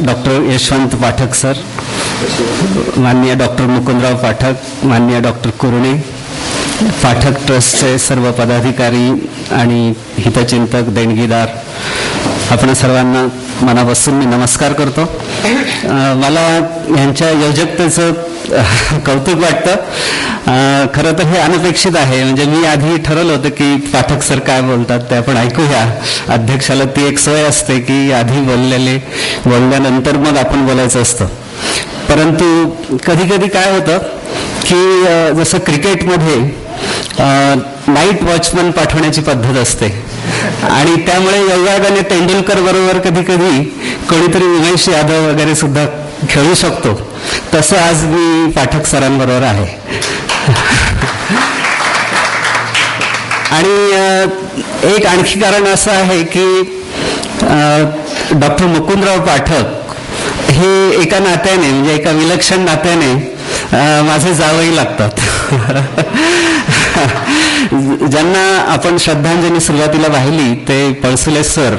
Doctor Yashwant Pathak sir, माननीय doctor Mukundrao Pathak, माननीय doctor कुरणे, पाठक ट्रस्टचे सर्व पदाधिकारी आणि हितचिंतक देणगीदार, आपण सर्वांना मनापासून मी नमस्कार करतो. मला यांच्या योजकतेचं कौतुक वाटतं. खरं तर हे अनपेक्षित आहे. म्हणजे मी आधी ठरवलं होतं की पाठक सर काय बोलतात ते आपण ऐकूया. अध्यक्षाला ती एक सोय असते की आधी बोलल्यानंतर मग आपण बोलायचं असतं. परंतु कधी कधी काय होतं की जसं क्रिकेटमध्ये नाईट वॉचमन पाठवण्याची पद्धत असते आणि त्यामुळे योगायोगाने तेंडुलकर बरोबर कधी कधी कोणीतरी उमेश यादव वगैरे सुद्धा खेळू शकतो. तसं आज मी पाठक सरांबरोबर आहे. आणि एक आणखी कारण असं आहे की डॉक्टर मुकुंदराव पाठक हे एका नात्याने, म्हणजे एका विलक्षण नात्याने माझे जावई लागतात. ज्यांना आपण श्रद्धांजली सुरुवातीला वाहिली ते पळसुले सर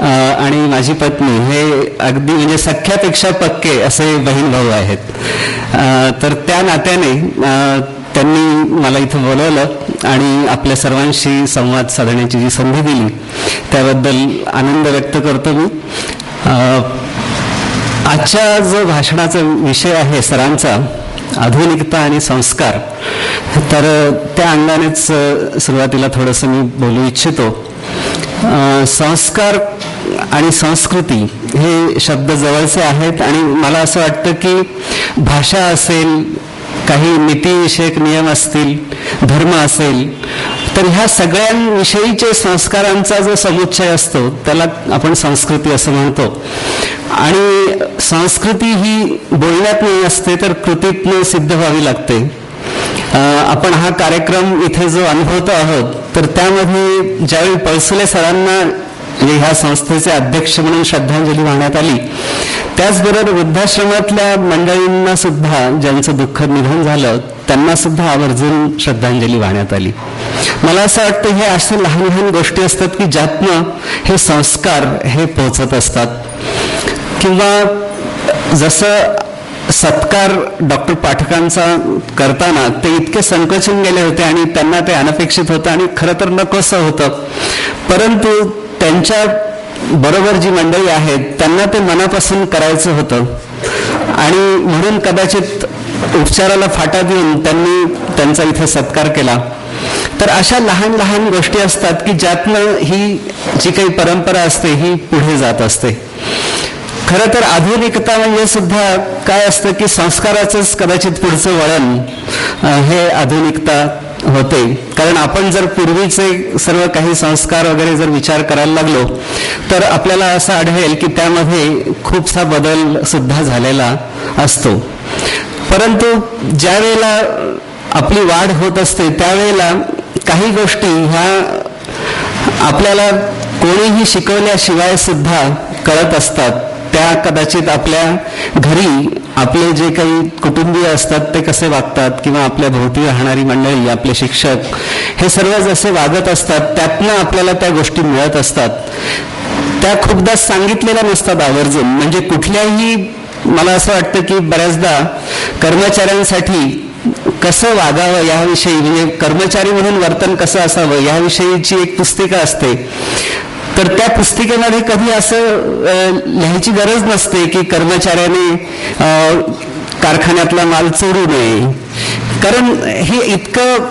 आणि माझी पत्नी हे अगदी म्हणजे सख्यापेक्षा पक्के असे बहीण भाऊ आहेत. तर त्या नात्याने त्यांनी मला इथं बोलवलं आणि आपल्या सर्वांशी संवाद साधण्याची जी संधी दिली त्याबद्दल आनंद व्यक्त करतो मी. आजच्या जो भाषणाचा विषय आहे सरांचा, आधुनिकता आणि संस्कार, तर त्या अंगानेच सुरुवातीला थोडंसं मी बोलू इच्छितो. संस्कार आणि संस्कृती हे शब्द जवळचे आहेत आणि मला असं वाटतं की भाषा असेल, काही नीतीविषयक नियम असतील, धर्म असेल, तर ह्या सगळ्यांविषयीचे संस्कारांचा जो समुच्चय असतो त्याला आपण संस्कृती असं म्हणतो. आणि संस्कृती ही बोलण्यात नाही असते तर कृतीतनं सिद्ध व्हावी लागते. आपण हा कार्यक्रम इथे जो अनुभवतो आहोत तर त्यामध्ये ज्यावेळी पळसुले सरांना ह्या संस्थेचे अध्यक्ष म्हणून श्रद्धांजली वाहण्यात आली, त्याचबरोबर वृद्धाश्रमातल्या मंडळींना सुद्धा ज्यांचं दुःखद निधन झालं त्यांना सुद्धा आवर्जून श्रद्धांजली वाहण्यात आली. मला असं वाटतं हे अशा लहान लहान गोष्टी असतात की ज्यातनं हे संस्कार हे पोहोचत असतात. किंवा जसं सत्कार डॉक्टर पाठकांचा करताना ते इतके संकोचून गेले होते आणि त्यांना ते अनपेक्षित होतं आणि खरं तर नकोसं होतं, परंतु त्यांच्या बरोबर जी मंडळी आहेत त्यांना ते मनापासून करायचं होतं आणि म्हणून कदाचित उपचाराला फाटा देऊन त्यांनी त्यांचा इथे सत्कार केला. तर अशा लहान लहान गोष्टी असतात की ज्यातनं ही जी काही परंपरा असते ही पुढे जात असते. खरं तर आधुनिकता म्हणजे सुद्धा काय असतं की संस्काराचंच कदाचित पुढचं वळण हे आधुनिकता होते. कारण आपण जर पूर्वीचे सर्व काही संस्कार वगैरे जर विचार करायला लागलो तर आपल्याला असं आढळेल की त्यामध्ये खूपसा बदल सुद्धा झालेला असतो. परंतु ज्या वेळेला आपली वाढ होत असते त्यावेळेला काही गोष्टी ह्या आपल्याला कोणीही शिकवल्याशिवाय सुद्धा कळत असतात. त्या कदाचित आपल्या घरी आपले जे काही कुटुंबीय असतात ते कसे वागतात किंवा आपल्या भोवती राहणारी मंडळी, आपले शिक्षक, हे सर्व जसे वागत असतात त्यातनं आपल्याला त्या गोष्टी मिळत असतात. त्या खूपदा सांगितलेल्या नसतात आवर्जून. म्हणजे कुठल्याही, मला असं वाटतं की बऱ्याचदा कर्मचाऱ्यांसाठी कसं वागावं याविषयी, म्हणजे कर्मचारी म्हणून वर्तन कसं असावं याविषयीची एक पुस्तिका असते. तर त्या पुस्तिकेमध्ये कधी असं लिहायची गरज नसते की कर्मचाऱ्याने कारखान्यातला माल चोरू नये, कारण हे इतकं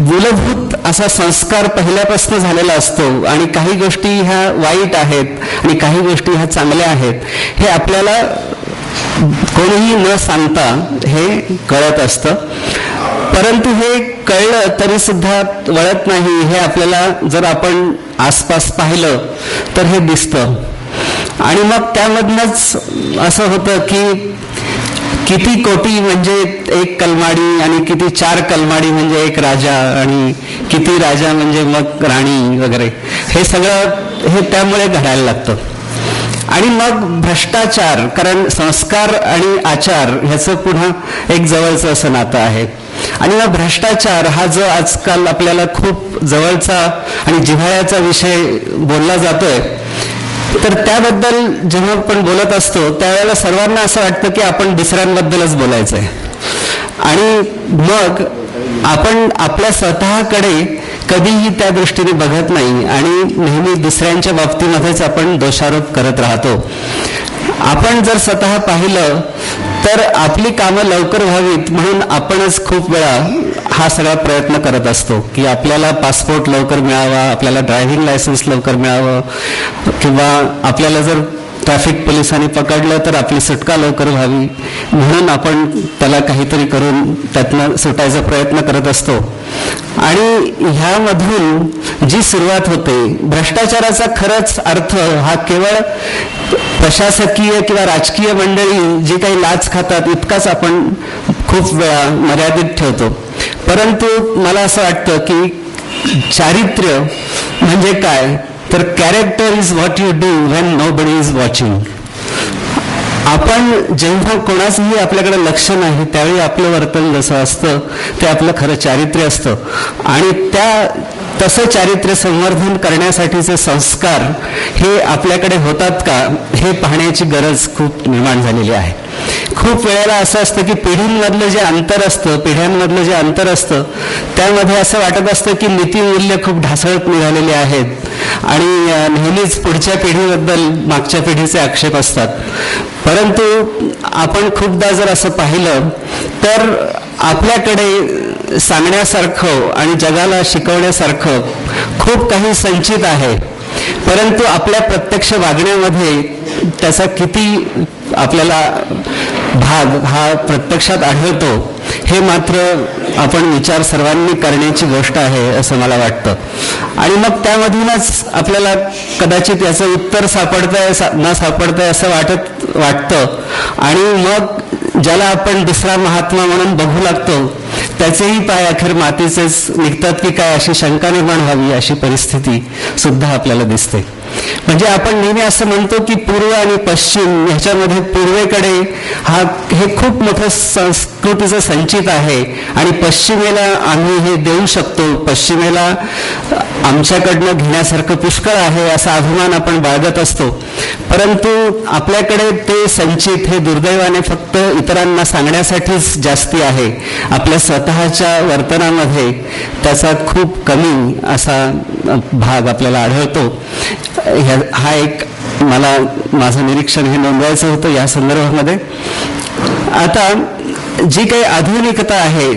मूलभूत असा संस्कार पहिल्यापासून झालेला असतो. आणि काही गोष्टी ह्या वाईट आहेत आणि काही गोष्टी ह्या चांगल्या आहेत हे आपल्याला कोणीही न सांगता हे कळत असतं. परंतु हे कळलं तरी सुद्धा वळत नाही हे आपल्याला जर आपण आसपास पाहिलं तर हे दिसतं. आणि मग त्यामधनंच असं होतं की किती कोटी म्हणजे एक कलमाडी आणि किती 4 कलमाडी म्हणजे एक राजा आणि किती राजा म्हणजे मग राणी वगैरे, हे सगळं हे त्यामुळे घडायला लागतं. आणि मग भ्रष्टाचार, कारण संस्कार आणि आचार ह्याचं पुन्हा एक जवळचं असं नातं आहे. आणि मग भ्रष्टाचार हा जो आजकाल आपल्याला खूप जवळचा आणि जिव्हाळ्याचा विषय बोलला जातोय, तर त्याबद्दल जेव्हा आपण बोलत असतो त्यावेळेला सर्वांना असं वाटतं की आपण दुसऱ्यांबद्दलच बोलायचं आहे, आणि मग आपण आपल्या स्वतःकडे कधीही त्या दृष्टीने बघत नाही आणि नेहमी दुसऱ्यांच्या बाबतीमध्येच आपण दोषारोप करत राहतो. आपण जर स्वतः पाहिलं तर आपली कामं लवकर व्हावीत म्हणून आपणच खूप वेळा हा सगळा प्रयत्न करत असतो की आपल्याला पासपोर्ट लवकर मिळावा, आपल्याला ड्रायव्हिंग लायसन्स लवकर मिळावं, किंवा आपल्याला जर ट्रॅफिक पोलिसांनी पकडलं तर आपली सुटका लवकर व्हावी म्हणून आपण त्याला काहीतरी करून त्यातनं सुटायचा प्रयत्न करत असतो. आणि ह्यामधून जी सुरुवात होते भ्रष्टाचाराचा खरंच अर्थ हा केवळ प्रशासकीय किंवा राजकीय मंडळी जी काही लाच खातात इतकाच आपण खूप वेळा मर्यादित ठेवतो. परंतु मला असं वाटतं की चारित्र्य म्हणजे काय तर character is what you do when nobody is watching. आपण जेव्हा कोणाचंही आपल्याकडे लक्ष नाही त्यावेळी आपलं वर्तन जसं असतं ते आपलं खरं चारित्र्य असतं, आणि तसं चारित्र्य संवर्धन करण्यासाठीचे संस्कार हे आपल्याकडे होतात का हे पाहण्याची गरज खूप निर्माण झालेली आहे. खूप वेळेला असं असतं की पिढ्यांमधलं जे अंतर असतं त्यामध्ये असं वाटत असतं की नीतिमूल्य खूप ढासळत निघालेली आहेत आणि नेहमीच पुढच्या पिढीबद्दल मागच्या पिढीचे आक्षेप असतात. परंतु आपण खूपदा जर असं पाहिलं तर आपल्याकडे सांगण्यासारखं आणि जगाला शिकवण्यासारखं खूप काही संचित आहे, परंतु आपल्या प्रत्यक्ष वागण्यामध्ये त्याचा किती आपल्याला भाग हा प्रत्यक्षात आढळतो हे मात्र आपण विचार सर्वांनी करण्याची गोष्ट आहे असं मला वाटतं. आणि मग त्यामधूनच आपल्याला कदाचित याचं उत्तर न सापडतंय असं वाटतं, आणि मग ज्याला आपण दुसरा महात्मा म्हणून बघू लागतो त्याचेही पाय अखेर मातीचेच निघतात की काय अशी शंका निर्माण व्हावी अशी परिस्थिती सुद्धा आपल्याला दिसते. म्हणजे आपण नेहमी असं म्हणतो की पूर्व आणि पश्चिम ह्याच्यामध्ये पूर्वेकडे हे खूप मोठं संस्कृतीचं संचित आहे आणि पश्चिमेला आम्ही हे देऊ शकतो, पश्चिमेला आमच्याकडनं घेण्यासारखं पुष्कळ आहे असा अभिमान आपण बाळगत असतो. परंतु आपल्याकडे ते संचित हे दुर्दैवाने फक्त इतरांना सांगण्यासाठीच जास्ती आहे. आपल्या स्वतःच्या वर्तनामध्ये त्याचा खूप कमी असा भाग आपल्याला आढळतो. हा एक माझं निरीक्षण हे नोंदवायचं होतं या संदर्भामध्ये. आता जी काही आधुनिकता आहे,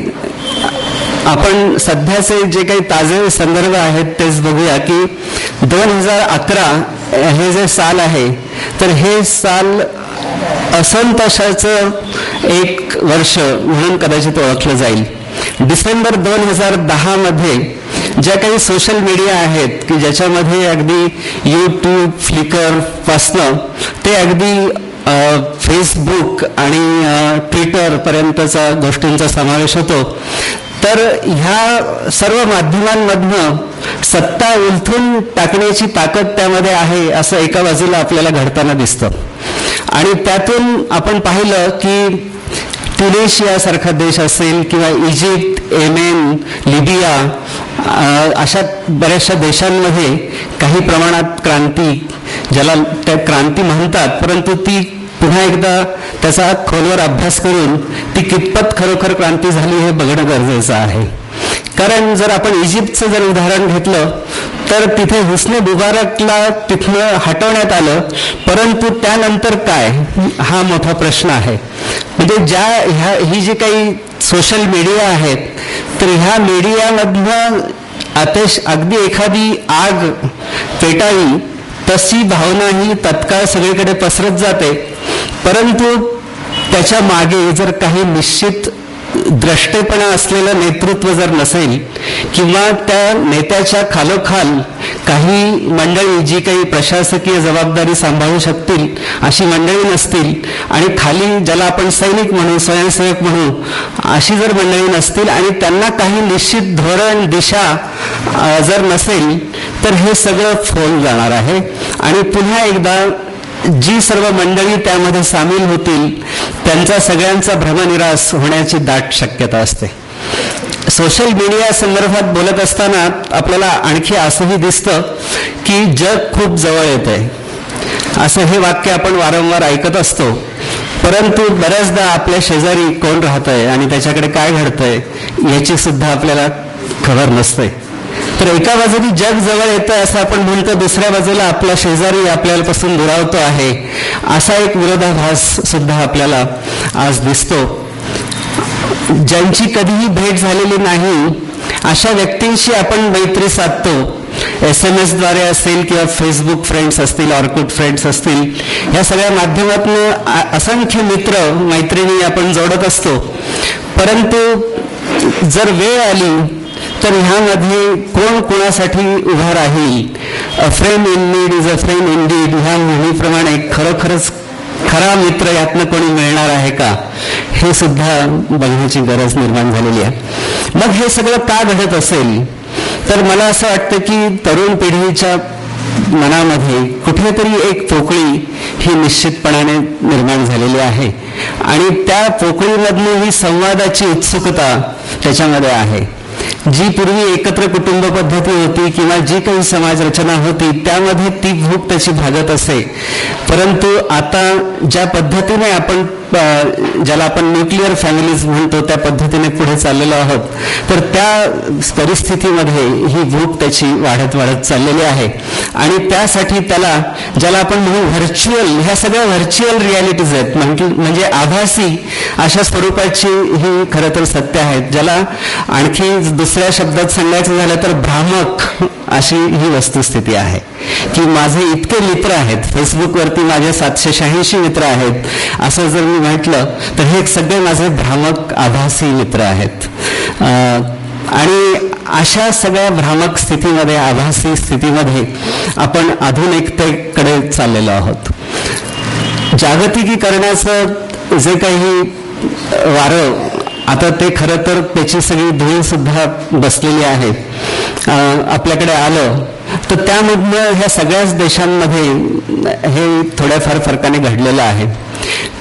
आपण सध्याचे जे काही ताजे संदर्भ आहेत तेच बघूया की 2011 हे जे साल आहे तर हे साल असंतोषाचं एक वर्ष म्हणून कदाचित ओळखलं जाईल. डिसेंबर 2010 मध्ये ज्या काही सोशल मीडिया आहेत की ज्याच्यामध्ये अगदी यूट्यूब, फ्लिकर पासनं ते अगदी फेसबुक आणि ट्विटर पर्यंतचा गोष्टींचा समावेश होतो, तर ह्या सर्व माध्यमांमधनं सत्ता उलथून टाकण्याची ताकद त्यामध्ये आहे असं एका बाजूला आपल्याला घडताना दिसतं. आणि त्यातून आपण पाहिलं की ट्युनिशिया सारखा देश असेल किंवा इजिप्त, येमेन, लिबिया अशा बऱ्याचशा देशांमध्ये काही प्रमाणात क्रांती, ज्याला त्या क्रांती म्हणतात, परंतु ती पुन्हा एकदा त्याचा खोलवर अभ्यास करून ती कितपत खरोखर क्रांती झाली हे बघणं गरजेचं आहे. कारण जर आपण इजिप्तचं जर उदाहरण घेतलं तर तिथे हुस्ने मुबारकला तिथनं हटवण्यात आलं, परंतु त्यानंतर काय हा मोठा प्रश्न आहे. म्हणजे ही जी काही सोशल मीडिया आहेत तर ह्या मीडियामधनं अगदी एखादी आग पेटावी तशी भावना ही तत्काळ सगळीकडे पसरत जाते, परंतु त्याच्या मागे जर काही निश्चित द्रष्टेपणा असलेलं नेतृत्व जर नसेल किंवा त्या नेत्याच्या खालोखाल काही मंडळी जी काही प्रशासकीय जबाबदारी सांभाळू शकतील अशी मंडळी नसतील आणि खाली ज्याला आपण सैनिक म्हणू, स्वयंसेवक म्हणू अशी जर मंडळी नसतील आणि त्यांना काही निश्चित धोरण, दिशा जर नसेल तर हे सगळं फोल जाणार आहे. आणि पुन्हा एकदा जी सर्व मंडळी त्यामध्ये सामील होतील त्यांचा सगळ्यांचा भ्रमनिरास होण्याची दाट शक्यता असते. सोशल मीडिया संदर्भात बोलत असताना आपल्याला आणखी असंही दिसतं की जग खूप जवळ येत आहे. असं हे वाक्य आपण वारंवार ऐकत असतो, परंतु बऱ्याचदा आपल्या शेजारी कोण राहतंय आणि त्याच्याकडे काय घडतंय याची सुद्धा आपल्याला खबर नसते. तर एका बाजूने जग जवळ येतं असं आपण म्हणतो, दुसऱ्या बाजूला आपला शेजारी आपल्यापासून दुरावतो आहे, असा एक विरोधाभास सुद्धा आपल्याला आज दिसतो. ज्यांची कधीही भेट झालेली नाही अशा व्यक्तींशी आपण मैत्री साधतो. SMS द्वारे असेल किंवा फेसबुक फ्रेंड्स असतील, ऑर्कुट फ्रेंड्स असतील, या सगळ्या माध्यमातून असंख्य मित्र मैत्रिणी आपण जोडत असतो. परंतु जर वेळ आली तर ह्यामध्ये कोण कोणासाठी उभा राहील, अ friend in need is a friend in deed ह्या म्हणीप्रमाणे खरोखरच खरा मित्र यातनं कोणी मिळणार आहे का, हे सुद्धा बघण्याची गरज निर्माण झालेली आहे. मग हे सगळं का घडत असेल, तर मला असं वाटतं की तरुण पिढीच्या मनामध्ये कुठेतरी एक पोकळी ही निश्चितपणाने निर्माण झालेली आहे आणि त्या पोकळीमधली ही संवादाची उत्सुकता त्याच्यामध्ये आहे. जी पूर्वी एकत्र कुटुंब पद्धती होती किंवा जी काही समाज रचना होती त्यामध्ये ती भूक त्याची भागत असे, परंतु आता ज्या पद्धतीने आपण ज्याला आपण न्यूक्लिअर फॅमिलीज म्हणतो त्या पद्धतीने पुढे चाललेलो आहोत, तर त्या परिस्थितीमध्ये ही भूक त्याची वाढत वाढत चाललेली आहे. आणि त्यासाठी त्याला ज्याला आपण म्हणू व्हर्च्युअल, ह्या सगळ्या व्हर्च्युअल रियालिटीज आहेत, म्हणजे आभासी अशा स्वरूपाची ही खरं तर सत्य आहेत, ज्याला आणखी दुसऱ्या शब्दात सांगायचं झालं तर भ्रामक अशी ही वस्तुस्थिती आहे की माझे इतके मित्र आहेत, फेसबुकवरती माझे 786 मित्र आहेत, असं जर मी म्हटलं तर हे सगळे माझे भ्रामक आभासी मित्र आहेत. आणि अशा सगळ्या भ्रामक स्थितीमध्ये, आभासी स्थितीमध्ये आपण आधुनिकतेकडे चाललेलो आहोत. जागतिकीकरणाचं जे काही वारं आता ते खरं तर त्याची सगळी धूळ सुद्धा बसलेली आहे, आपल्याकडे आलं तर त्यामधनं ह्या सगळ्याच देशांमध्ये हे थोड्याफार फरकाने घडलेलं आहे.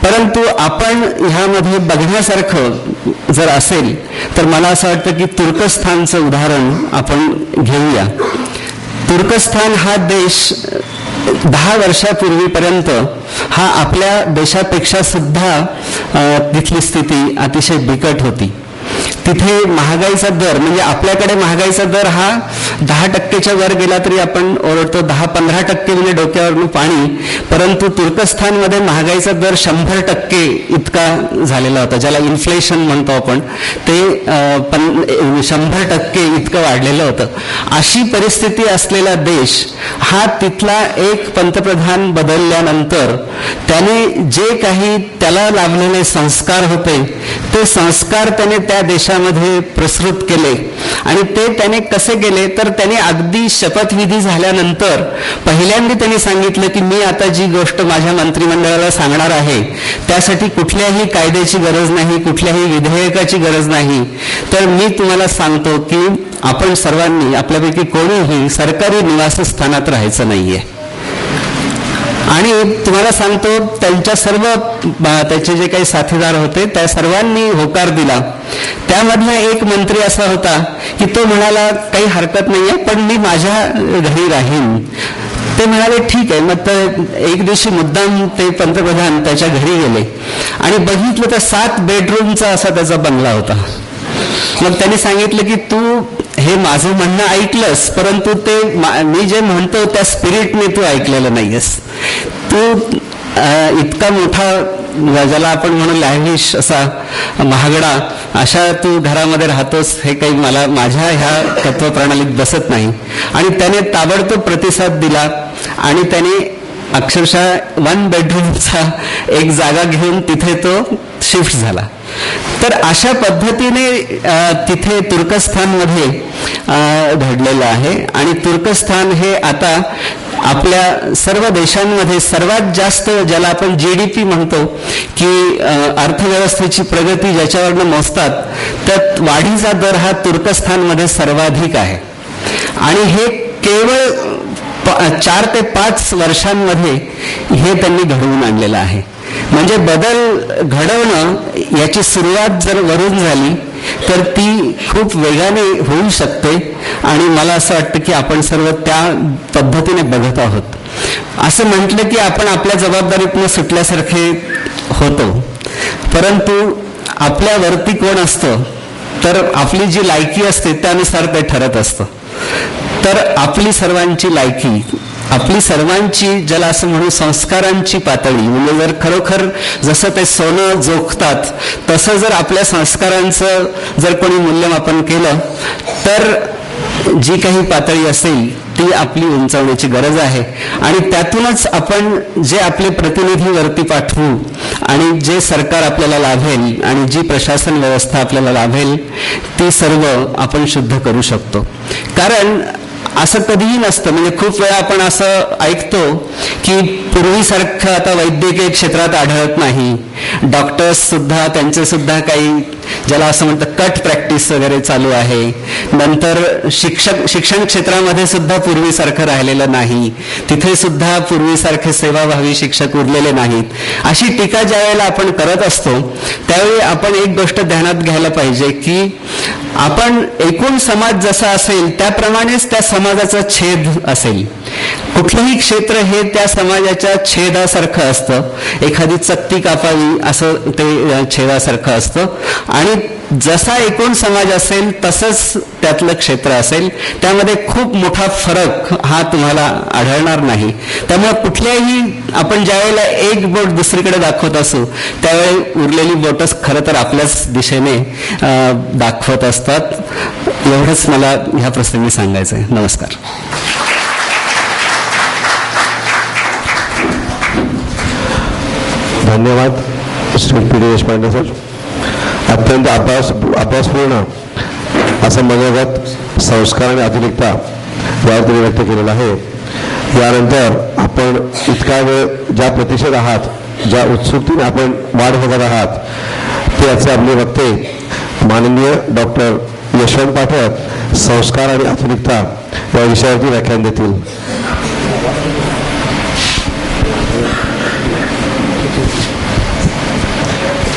परंतु आपण ह्यामध्ये बघण्यासारखं जर असेल तर मला असं वाटतं की तुर्कस्थानचं उदाहरण आपण घेऊया. तुर्कस्थान हा देश 10 वर्षापूर्वीपर्यंत हा आपल्या देशापेक्षा सुद्धा तिथली स्थिती अतिशय बिकट होती. तिथे महागाईचा दर, म्हणजे आपल्याकडे महागाईचा दर हा 10% वर गेला तरी आपण ओरडतो 10-15% म्हणजे डोक्यावरून पाणी, परंतु तुर्कस्थानमध्ये महागाईचा दर 100% इतका झालेला होता, ज्याला इन्फ्लेशन म्हणतो आपण, ते 100% इतकं वाढलेलं होतं. अशी परिस्थिती असलेला देश हा तिथला एक पंतप्रधान बदलल्यानंतर त्याने जे काही त्याला लाभलेले संस्कार होते ते संस्कार त्याने त्या देशामध्ये प्रसृत केले. आणि ते त्याने कसे केले तर त्याने अगदी शपथविधी झाल्यानंतर पहिल्यांदा त्यांनी सांगितलं की मी आता जी गोष्ट माझ्या मंत्रिमंडळाला सांगणार आहे त्यासाठी कुठल्याही कायद्याची गरज नाही, कुठल्याही विधेयकाची गरज नाही, तर मी तुम्हाला सांगतो की आपण सर्वांनी, आपल्यापैकी कोणीही सरकारी निवासस्थानात राहायचं नाहीये. आणि तुम्हाला सांगतो त्यांच्या सर्व त्याचे जे काही साथीदार होते त्या सर्वांनी होकार दिला. त्यामधला एक मंत्री असा होता की तो म्हणाला काही हरकत नाहीये पण मी माझ्या घरी राहीन. ते म्हणाले ठीक आहे. मग एक दिवशी मुद्दाम ते पंतप्रधान त्याच्या घरी गेले आणि बघितलं तर 7 बेडरूमचा असा त्याचा बंगला होता. मग त्यांनी सांगितलं की तू हे माझं म्हणणं ऐकलंस, परंतु ते मी जे म्हणतो त्या स्पिरिटने तू ऐकलेलं नाहीयेस. तू इतका मोठा, ज्याला आपण म्हणू लॅव्हिश असा महागडा, अशा तू घरामध्ये राहतोस, हे काही मला माझ्या ह्या तत्वप्रणालीत बसत नाही. आणि त्याने ताबडतोब प्रतिसाद दिला आणि त्याने अक्षरशः 1 बेडरूमचा एक जागा घेऊन तिथे तो शिफ्ट झाला. तर अशा पद्धतीने तिथे तुर्कस्थानमध्ये घडलेलं आहे. आणि तुर्कस्थान हे आता आपल्या सर्व देशांमध्ये सर्वात जास्त, ज्याला आपण GDP म्हणतो की अर्थव्यवस्थेची प्रगती ज्याच्यावरनं मोजतात, त्यात वाढीचा दर हा तुर्कस्थानमध्ये सर्वाधिक आहे. आणि हे केवळ 4 ते 5 वर्षांमध्ये हे त्यांनी घडवून आणलेलं आहे. म्हणजे बदल घडवणं याची सुरुवात जर वरून झाली तर ती खूप वेगाने होऊ शकते. आणि मला असं वाटतं की आपण सर्व त्या पद्धतीने बघत आहोत. असं म्हटलं की आपण आपल्या जबाबदारीतून सुटल्यासारखे होतो, परंतु आपल्यावरती कोण असतं तर आपली जी लायकी असते त्यानुसार ते ठरत असतं. तर आपली सर्वांची लायकी, आपली सर्वांची ज्याला असं म्हणू संस्कारांची पातळी, म्हणजे जर खरोखर जसं ते सोनं जोखतात तसं जर आपल्या संस्कारांचं जर कोणी मूल्यमापन केलं तर जी काही पातळी असेल ती आपली उंचावण्याची गरज आहे. आणि त्यातूनच आपण जे आपले प्रतिनिधी वरती पाठवू आणि जे सरकार आपल्याला लाभेल आणि जी प्रशासन व्यवस्था आपल्याला लाभेल ती सर्व आपण शुद्ध करू शकतो. कारण असं कधीही नसतं, म्हणजे खूप वेळा आपण असं ऐकतो की पूर्वीसारखं आता वैद्यकीय क्षेत्रात आढळत नाही, डॉक्टर्स सुद्धा त्यांचे सुद्धा काही ज्याला असं म्हणतं कट प्रॅक्टिस वगैरे चालू आहे. नंतर शिक्षण क्षेत्रामध्ये सुद्धा पूर्वीसारखं राहिलेलं नाही, तिथे सुद्धा पूर्वीसारखे सेवाभावी शिक्षक उरलेले नाहीत. अशी टीका ज्या वेळेला आपण करत असतो त्यावेळी आपण एक गोष्ट ध्यानात घ्यायला पाहिजे की आपण एकूण समाज जसा असेल त्याप्रमाणेच त्या समाजाचा छेद असेल. कुठलंही क्षेत्र हे त्या समाजाच्या छेदासारखं असतं, एखादी चकती कापावी असं ते छेदासारखं असतं. आणि जसा एकूण समाज असेल तसंच त्यातलं क्षेत्र असेल, त्यामध्ये खूप मोठा फरक हा तुम्हाला आढळणार नाही. त्यामुळे कुठल्याही आपण ज्यावेळेला एक बोट दुसरीकडे दाखवत असू त्यावेळी उरलेली बोटच खरं तर आपल्याच दिशेने दाखवत असतात. एवढंच मला ह्या प्रसंगी सांगायचं आहे. नमस्कार. धन्यवाद Shri P D Deshpande sir. अत्यंत अभ्यासपूर्ण असं मनोगत, संस्कार आणि आधुनिकता यावर तुम्ही व्यक्त केलेला आहे. यानंतर आपण इतका वेळ ज्या प्रतीक्षेत आहात, ज्या उत्सुकतेने आपण वाट बघत आहात, ते याचे आपले वक्ते माननीय डॉक्टर यशवंत पाठक संस्कार आणि आधुनिकता या विषयावरती व्याख्यान देतील.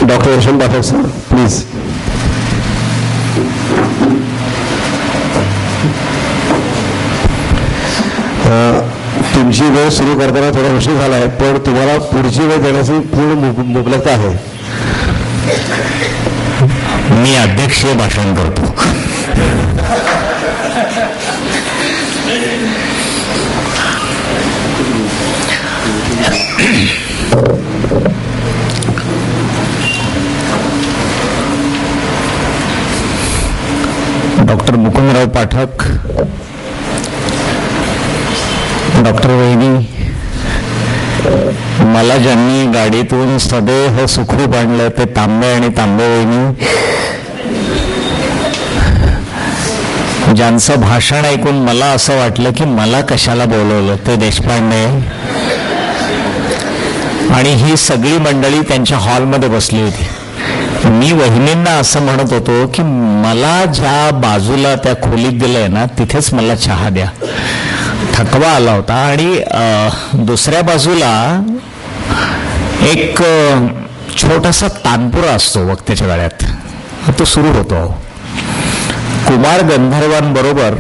Doctor Yashwant Pathak sir, please. तुमची वेळ सुरू करताना थोडा उशीर झाला आहे, पण तुम्हाला पुढची वेळ देण्याची पूर्ण मुबलकता आहे. मी अध्यक्षीय भाषण करतो. डॉक्टर मुकुंदराव पाठक, डॉक्टर वहिनी, मला ज्यांनी गाडीतून सदैव सुखरूप आणलं ते तांबे आणि तांबे वहिनी, ज्यांचं भाषण ऐकून मला असं वाटलं की मला कशाला बोलवलं ते देशपांडे, आणि ही सगळी मंडळी त्यांच्या हॉलमध्ये बसली होती. मी वहिनींना असं म्हणत होतो की मला ज्या बाजूला त्या खोलीत दिलंय ना तिथेच मला चहा द्या, थकवा आला होता. आणि दुसऱ्या बाजूला एक छोटासा तानपुरा असतो वक्त्याच्या गळ्यात, तो सुरू होतो. कुमार गंधर्वांबरोबर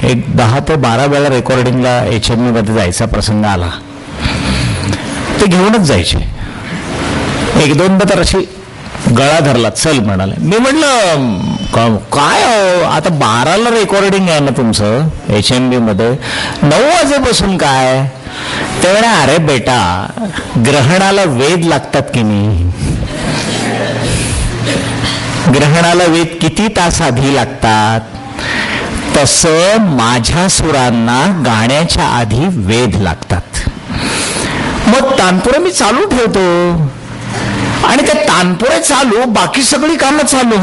एक 10 ते 12 वेळा रेकॉर्डिंगला HMV मध्ये जायचा प्रसंग आला. ते घेऊनच जायचे. एक दोनदा तर अशी गळा धरला, चल म्हणाले. मी म्हटलं काय आता 12ला रेकॉर्डिंग आहे ना तुमचं HMV मध्ये, 9 वाजेपासून काय? ते म्हणे अरे बेटा ग्रहणाला वेद लागतात की नाही, ग्रहणाला वेद किती तास आधी लागतात, तसं माझ्या सुरांना गाण्याच्या आधी वेद लागतात. मग तानपुरा मी चालू ठेवतो आणि ते तानपुरे चालू, बाकी सगळी कामं चालू,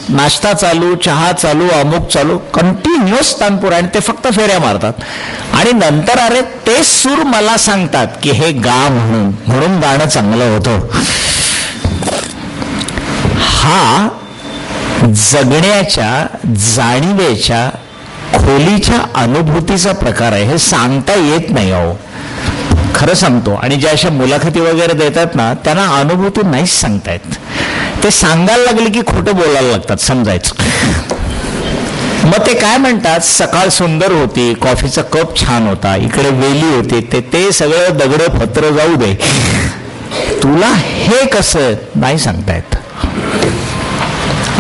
नाश्ता चालू, चहा चालू, अमुक चालू, कंटिन्युअस तानपुरा, आणि ते फक्त फेऱ्या मारतात. आणि नंतर अरे ते सूर मला सांगतात की हे गा म्हणून गाणं चांगलं होतं. हा जगण्याच्या जाणीवेच्या खोलीच्या अनुभूतीचा प्रकार आहे. हे सांगता येत नाही अहो, खरं सांगतो. आणि ज्या अशा मुलाखती वगैरे देतात ना त्यांना अनुभूती नाहीच सांगता येत. ते सांगायला लागले की खोटं बोलायला लागतात, समजायचं. मग ते काय म्हणतात, सकाळ सुंदर होती, कॉफीचा कप छान होता, इकडे वेली होती, ते सगळं दगड पत्र जाऊ दे, तुला हे कसं नाही सांगतायत,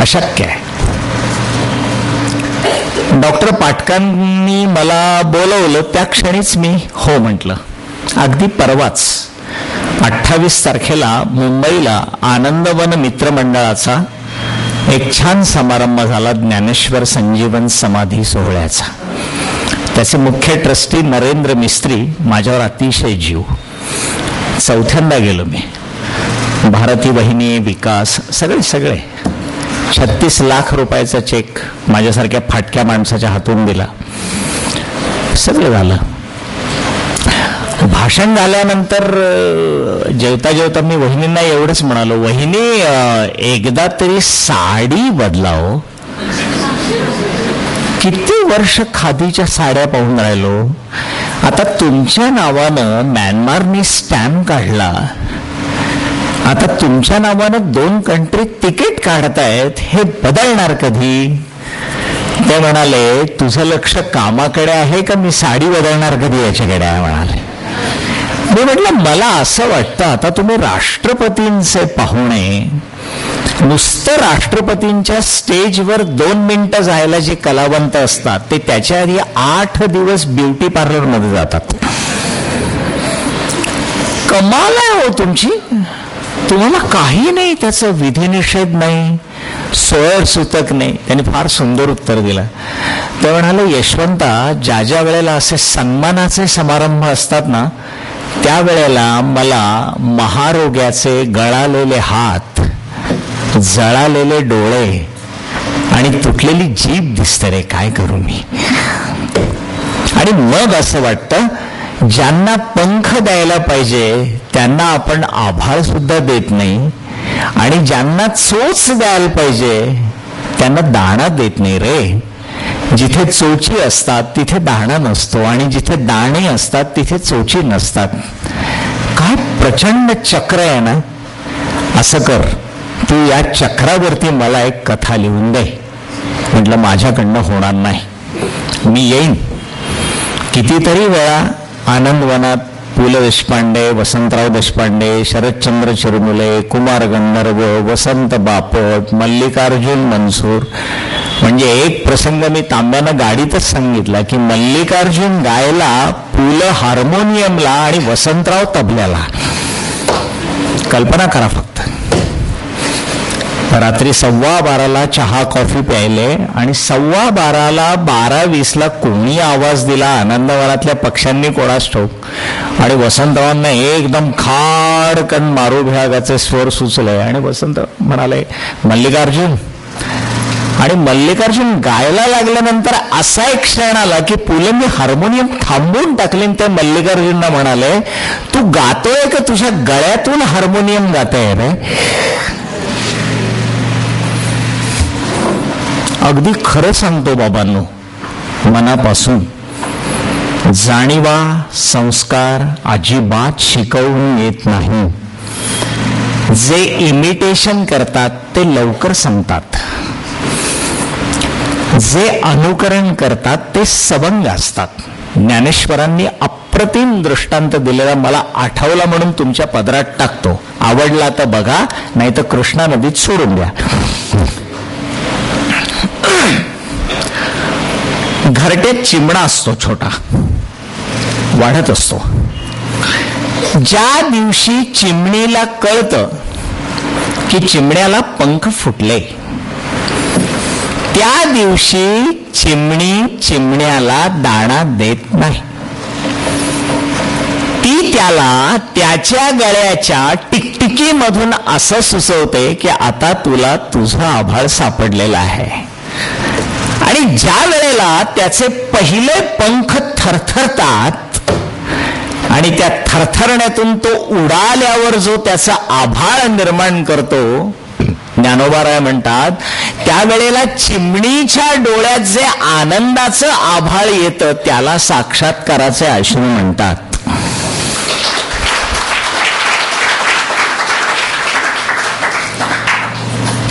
अशक्य आहे. डॉक्टर पाटकांनी मला बोलवलं त्या क्षणीच मी हो म्हटलं. अगदी परवाच 28 तारखेला मुंबईला आनंदवन मित्रमंडळाचा एक छान समारंभ झाला ज्ञानेश्वर संजीवन समाधी सोहळ्याचा. त्याचे मुख्य ट्रस्टी नरेंद्र मिस्त्री माझ्यावर अतिशय जीव. चौथ्यांदा गेलो मी. भारती वहिनी, विकास, सगळे 36 लाख रुपयाचा चेक माझ्यासारख्या फाटक्या माणसाच्या हातून दिला. सगळं झालं. भाषण झाल्यानंतर जेवता जेवता मी वहिनींना एवढंच म्हणालो, वहिनी एकदा तरी साडी बदलाव. किती वर्ष खादीच्या साड्या पाहून राहिलो. आता तुमच्या नावानं म्यानमारनी स्टॅम्प काढला, आता तुमच्या नावानं 2 कंट्री तिकीट काढतायत, हे बदलणार कधी? ते म्हणाले, तुझं लक्ष कामाकडे आहे का मी साडी बदलणार कधी याच्याकडे आहे म्हणाले. मी म्हटलं, मला असं वाटतं आता तुम्ही राष्ट्रपतींचे पाहुणे, नुसतं राष्ट्रपतींच्या स्टेजवर 2 मिनिटं जायला जे कलावंत असतात ते त्याच्या आधी 8 दिवस ब्युटी पार्लर मध्ये जातात. कमाल आहे हो तुमची. तुम्हाला काही नाही, त्याचं विधिनिषेध नाही, सोयर सुतक नाही. त्यांनी फार सुंदर उत्तर दिलं. ते म्हणाले, यशवंता, ज्या ज्या वेळेला असे सन्मानाचे समारंभ असतात ना, त्यावेळेला मला महारोग्याचे गळालेले हात, जळालेले डोळे आणि तुटलेली जीभ दिसते रे, काय करू मी? आणि मग असं वाटतं, ज्यांना पंख द्यायला पाहिजे त्यांना आपण आभाळ सुद्धा देत नाही, आणि ज्यांना चोच द्यायला पाहिजे त्यांना दाणा देत नाही रे. जिथे चोची असतात तिथे दाणा नसतो, आणि जिथे दाणे असतात तिथे चोची नसतात. काय प्रचंड चक्र आहे ना. असं कर, तू या चक्रावरती मला एक कथा लिहून दे. म्हटलं, माझ्याकडनं होणार नाही, मी येईन. कितीतरी वेळा आनंदवनात पु ल देशपांडे, वसंतराव देशपांडे, शरदचंद्र चिरमुले, कुमार गंधर्व, वसंत बापट, मल्लिकार्जुन मनसूर. म्हणजे एक प्रसंग मी तांब्यानं गाडीतच सांगितला की मल्लिकार्जुन गायला, पु ल हार्मोनियमला आणि वसंतराव तबल्याला. कल्पना करा फक्त. रात्री 12:15 चहा कॉफी प्यायले, आणि 12:15 12:20 कोणी आवाज दिला आनंदवनातल्या पक्ष्यांनी कोणास ठाऊक, आणि वसंतरावांना एकदम खाडकन मारू विभागाचे स्वर सुचले, आणि वसंत म्हणाले, मल्लिकार्जुन. आणि मल्लिकार्जुन गायला लागल्यानंतर असा एक क्षण आला की पुलंनी हार्मोनियम थांबवून टाकले. ते मल्लिकार्जुनला म्हणाले, तू गातोय का तुझ्या गळ्यातून हार्मोनियम गातोय रे? अगदी खरं सांगतो बाबांनो, मनापासून. जाणीवा, संस्कार अजिबात शिकवून येत नाही. जे इमिटेशन करतात ते लवकर संपतात, जे अनुकरण करतात ते सबंग असतात. ज्ञानेश्वरांनी अप्रतिम दृष्टांत दिलेला मला आठवला म्हणून तुमच्या पदरात टाकतो. आवडला तर बघा, नाही तर कृष्णा नदीत सोडून द्या. घरटेत चिमणा असतो, छोटा, वाढत असतो. ज्या दिवशी चिमणीला कळतं की चिमण्याला पंख फुटले, त्या दिवशी चिमणी चिमण्याला दाणा देत नाही. ती त्याला त्याच्या गळ्याच्या टिकटिकीमधून असं सुचवते की आता तुला तुझं आभाळ सापडलेलं आहे. आणि ज्या वेळेला त्याचे पहिले पंख थरथरतात आणि त्या थरथरण्यातून तो उडाल्यावर जो त्याचा आभाळ निर्माण करतो, ज्ञानोबाराय म्हणतात, त्यावेळेला चिमणीच्या डोळ्यात जे आनंदाचं आभाळ येतं त्याला साक्षात्काराचे अश्रू म्हणतात.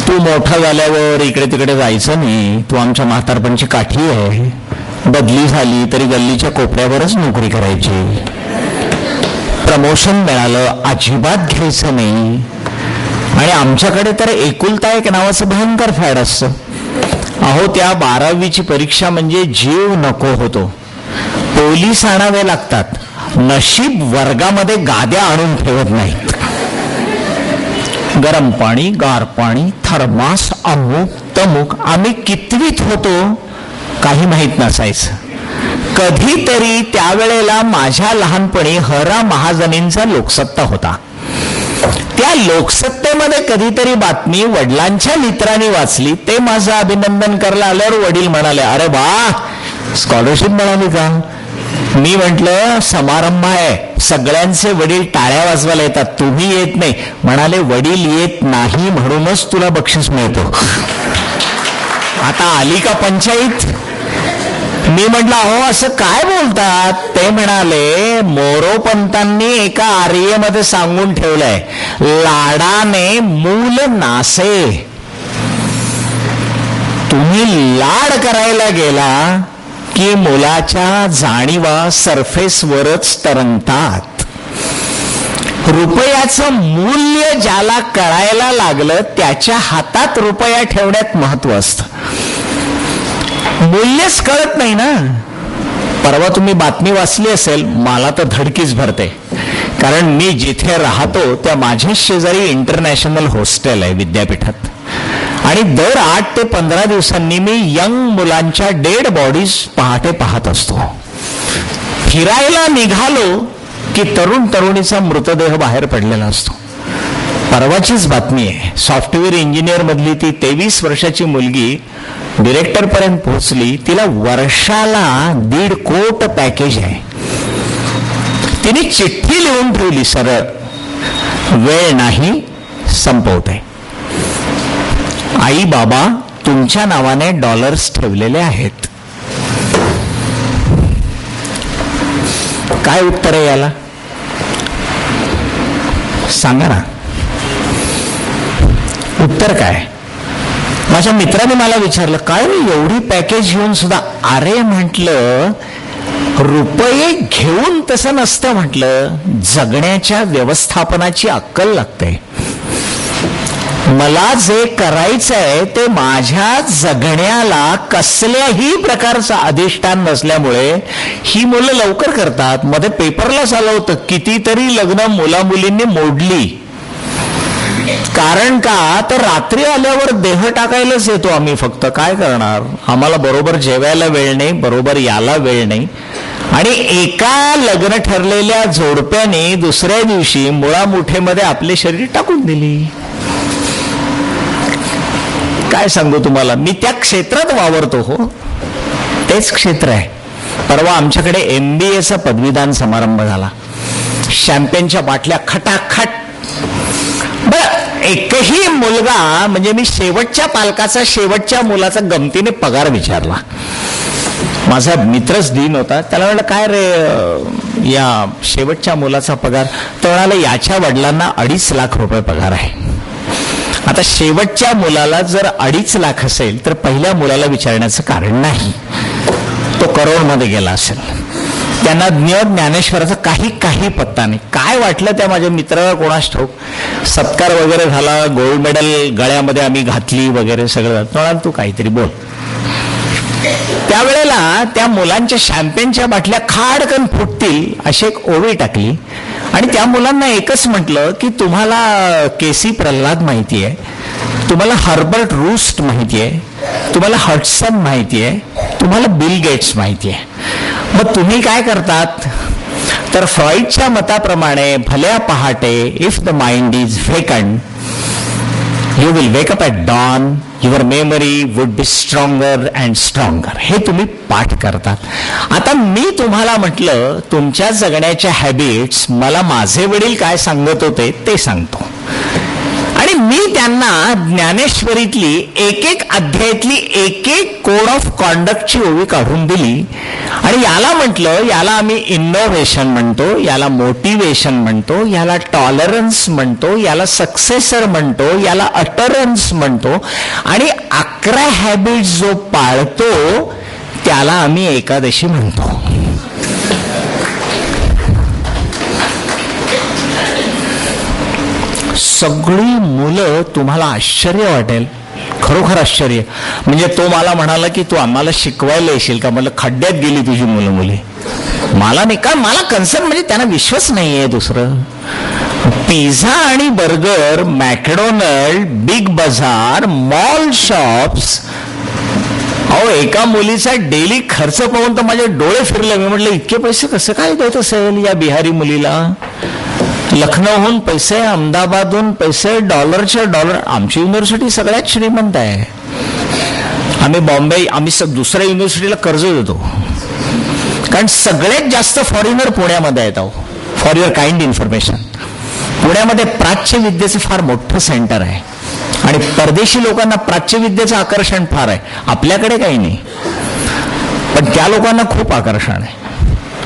तू मोठा झाल्यावर इकडे तिकडे जायचं नाही, तू आमच्या म्हातारपणची काठी आहे, बदली झाली तरी गल्लीच्या कोपऱ्यावरच नोकरी करायची, प्रमोशन मिळालं अजिबात घ्यायचं नाही. आणि आमच्याकडे तर एकुलता एक नावाचं भयंकर फॅड असतं. अहो त्या 12वीची परीक्षा म्हणजे जीव नको होतो. पोलीस आणावे लागतात, नशीब वर्गामध्ये गाद्या आणून ठेवत नाहीत. गरम पाणी, गार पाणी, थर्मास, अमुक तमुक. आम्ही कितवीत होतो काही माहीत नसायचं. कधीतरी त्यावेळेला माझ्या लहानपणी हरा महाजनींचा लोकसत्ता होता. त्या लोकसत्तेमध्ये कधीतरी बातमी वडिलांच्या मित्रांनी वाचली. ते माझं अभिनंदन करायला आल्यावर वडील म्हणाले, अरे वा स्कॉलरशिप मिळाली का? मी म्हटलं समारंभ आहे, सगळ्यांचे वडील टाळ्या वाजवायला येतात, तुम्ही येत नाही. म्हणाले वडील येत नाही म्हणूनच तुला बक्षीस मिळतो. आता आली का पंचायत? मी म्हटलं अहो असं काय बोलतात? ते म्हणाले मोरोपंतांनी एका आर्येमध्ये सांगून ठेवलंय, लाडाने मूल नासे. तुम्ही लाड करायला गेला की मुलाच्या जाणीवा सरफेसवरच तरंगतात. रुपयाचं मूल्य ज्याला कळायला लागलं त्याच्या हातात रुपया ठेवण्यात महत्व असतं. मूल्यच कळत नाही ना. परवा तुम्ही बातमी वाचली असेल, मला तर धडकीच भरते, कारण मी जिथे राहतो त्या माझ्या शेजारी इंटरनॅशनल हॉस्टेल आहे विद्यापीठात, आणि दर 8 ते 15 दिवसांनी मी यंग मुलांच्या डेड बॉडीज पहाटे पाहत असतो. फिरायला निघालो की तरुण तरुणीचा मृतदेह बाहेर पडलेला असतो. परवाचीच बातमी आहे, सॉफ्टवेअर इंजिनियर मधली ती 23 वर्षाची मुलगी डिरेक्टर पर्यंत पोहोचली. तिला वर्षाला 1.5 कोटी पॅकेज आहे. तिने चिठ्ठी लिहून ठेवली सरळ, वेळ नाही संपवते. आई बाबा तुमच्या नावाने डॉलर्स ठेवलेले आहेत. काय उत्तर आहे याला सांगा ना. उत्तर काय? माझ्या मित्राने मला विचारलं, काय रे एवढी पॅकेज घेऊन सुद्धा? अरे म्हटलं रुपये घेऊन तसं नसतं, म्हटलं जगण्याच्या व्यवस्थापनाची अक्कल लागते. मला जे करायचंय ते माझ्या जगण्याला कसल्याही प्रकारचं अधिष्ठान नसल्यामुळे ही मुलं लवकर करतात. मध्ये पेपरला आलं होतं, कितीतरी लग्न मुला मुलींनी मोडली. कारण का तर रात्री आल्यावर देह टाकायलाच येतो आम्ही. फक्त काय करणार, आम्हाला बरोबर जेवायला वेळ नाही, बरोबर याला वेळ नाही. आणि एका लग्न ठरलेल्या जोडप्याने दुसऱ्या दिवशी मुळामुठेमध्ये आपले शरीर टाकून दिली. काय सांगू तुम्हाला, मी त्या क्षेत्रात वावरतो. हो तेच क्षेत्र आहे. परवा आमच्याकडे MBAचा पदवीदान समारंभ झाला. शॅम्पेनच्या बाटल्या खटाखट. एकही मुलगा, म्हणजे मी शेवटच्या पालकाचा शेवटच्या मुलाचा गमतीने पगार विचारला. माझा मित्रच दिन होता. त्याला म्हटलं काय रे या शेवटच्या मुलाचा पगार? तर म्हणाला याच्या वडिलांना 2.5 लाख रुपये पगार आहे. आता शेवटच्या मुलाला जर 2.5 लाख असेल तर पहिल्या मुलाला विचारण्याचं कारण नाही, तो करोडमध्ये गेला असेल. त्यांना ज्ञानेश्वराचा काही पत्ता नाही. काय वाटलं त्या माझ्या मित्राला कोणास ठाऊक. सत्कार वगैरे झाला, गोल्ड मेडल गळ्यामध्ये आम्ही घातली वगैरे सगळं. म्हणाल तू काहीतरी बोल. त्यावेळेला त्या मुलांच्या शॅम्पेनच्या बाटल्या खाडकन फुटतील अशी एक ओवी टाकली, आणि त्या मुलांना एकच म्हटलं की तुम्हाला केसी प्रल्हाद माहिती आहे, तुम्हाला हर्बर्ट रूस्ट माहिती आहे, तुम्हाला हडसन माहिती आहे, तुम्हाला बिल गेट्स माहिती आहे. मग तुम्ही काय करतात? तर फ्रॉइडच्या मताप्रमाणे भल्या पहाटे if the mind is vacant you will wake up at dawn, your memory would be stronger and stronger. हे तुम्ही पाठ करतात. आता मी तुम्हाला म्हटलं तुमच्या जगण्याच्या हॅबिट्स मला माझे वडील काय सांगत होते ते सांगतो. आणि मी त्यांना ज्ञानेश्वरीतली एक एक अध्यायातली एक एक कोड ऑफ कॉन्डक्टची ओवी काढून दिली आणि याला म्हटलं, याला आम्ही इनोव्हेशन म्हणतो, याला मोटिवेशन म्हणतो, याला टॉलरन्स म्हणतो, याला सक्सेसर म्हणतो, याला अटरन्स म्हणतो आणि 11 हॅबिट्स जो पाळतो त्याला आम्ही एकादशी म्हणतो. सगळी मुलं, तुम्हाला आश्चर्य वाटेल, खरोखर आश्चर्य. म्हणजे तो मला म्हणाला की तू आम्हाला शिकवायला येशील का? म्हटलं खड्ड्यात गेली तुझी मुलं मुली. मला नाही, कारण मला कन्सर्न म्हणजे त्यांना विश्वास नाहीये. दुसरं पिझ्झा आणि बर्गर, मॅकडोनल्ड, बिग बाजार, मॉल शॉप्स. अहो एका मुलीचा डेली खर्च पाहून तर माझे डोळे फिरले. मी म्हटलं इतके पैसे कसं काय देत असेल या बिहारी मुलीला? लखनौहून पैसे, अहमदाबादहून पैसे, डॉलरच्या डॉलर. आमची युनिव्हर्सिटी सगळ्यात श्रीमंत आहे. आम्ही बॉम्बे, आम्ही दुसऱ्या युनिव्हर्सिटीला कर्ज देतो, कारण सगळ्यात जास्त फॉरेनर पुण्यामध्ये आहेत. अहो फॉर युअर काइंड इन्फॉर्मेशन, पुण्यामध्ये प्राच्यविद्येचं फार मोठं सेंटर आहे आणि परदेशी लोकांना प्राच्यविद्येचं आकर्षण फार आहे. आपल्याकडे काही नाही, पण त्या लोकांना खूप आकर्षण आहे.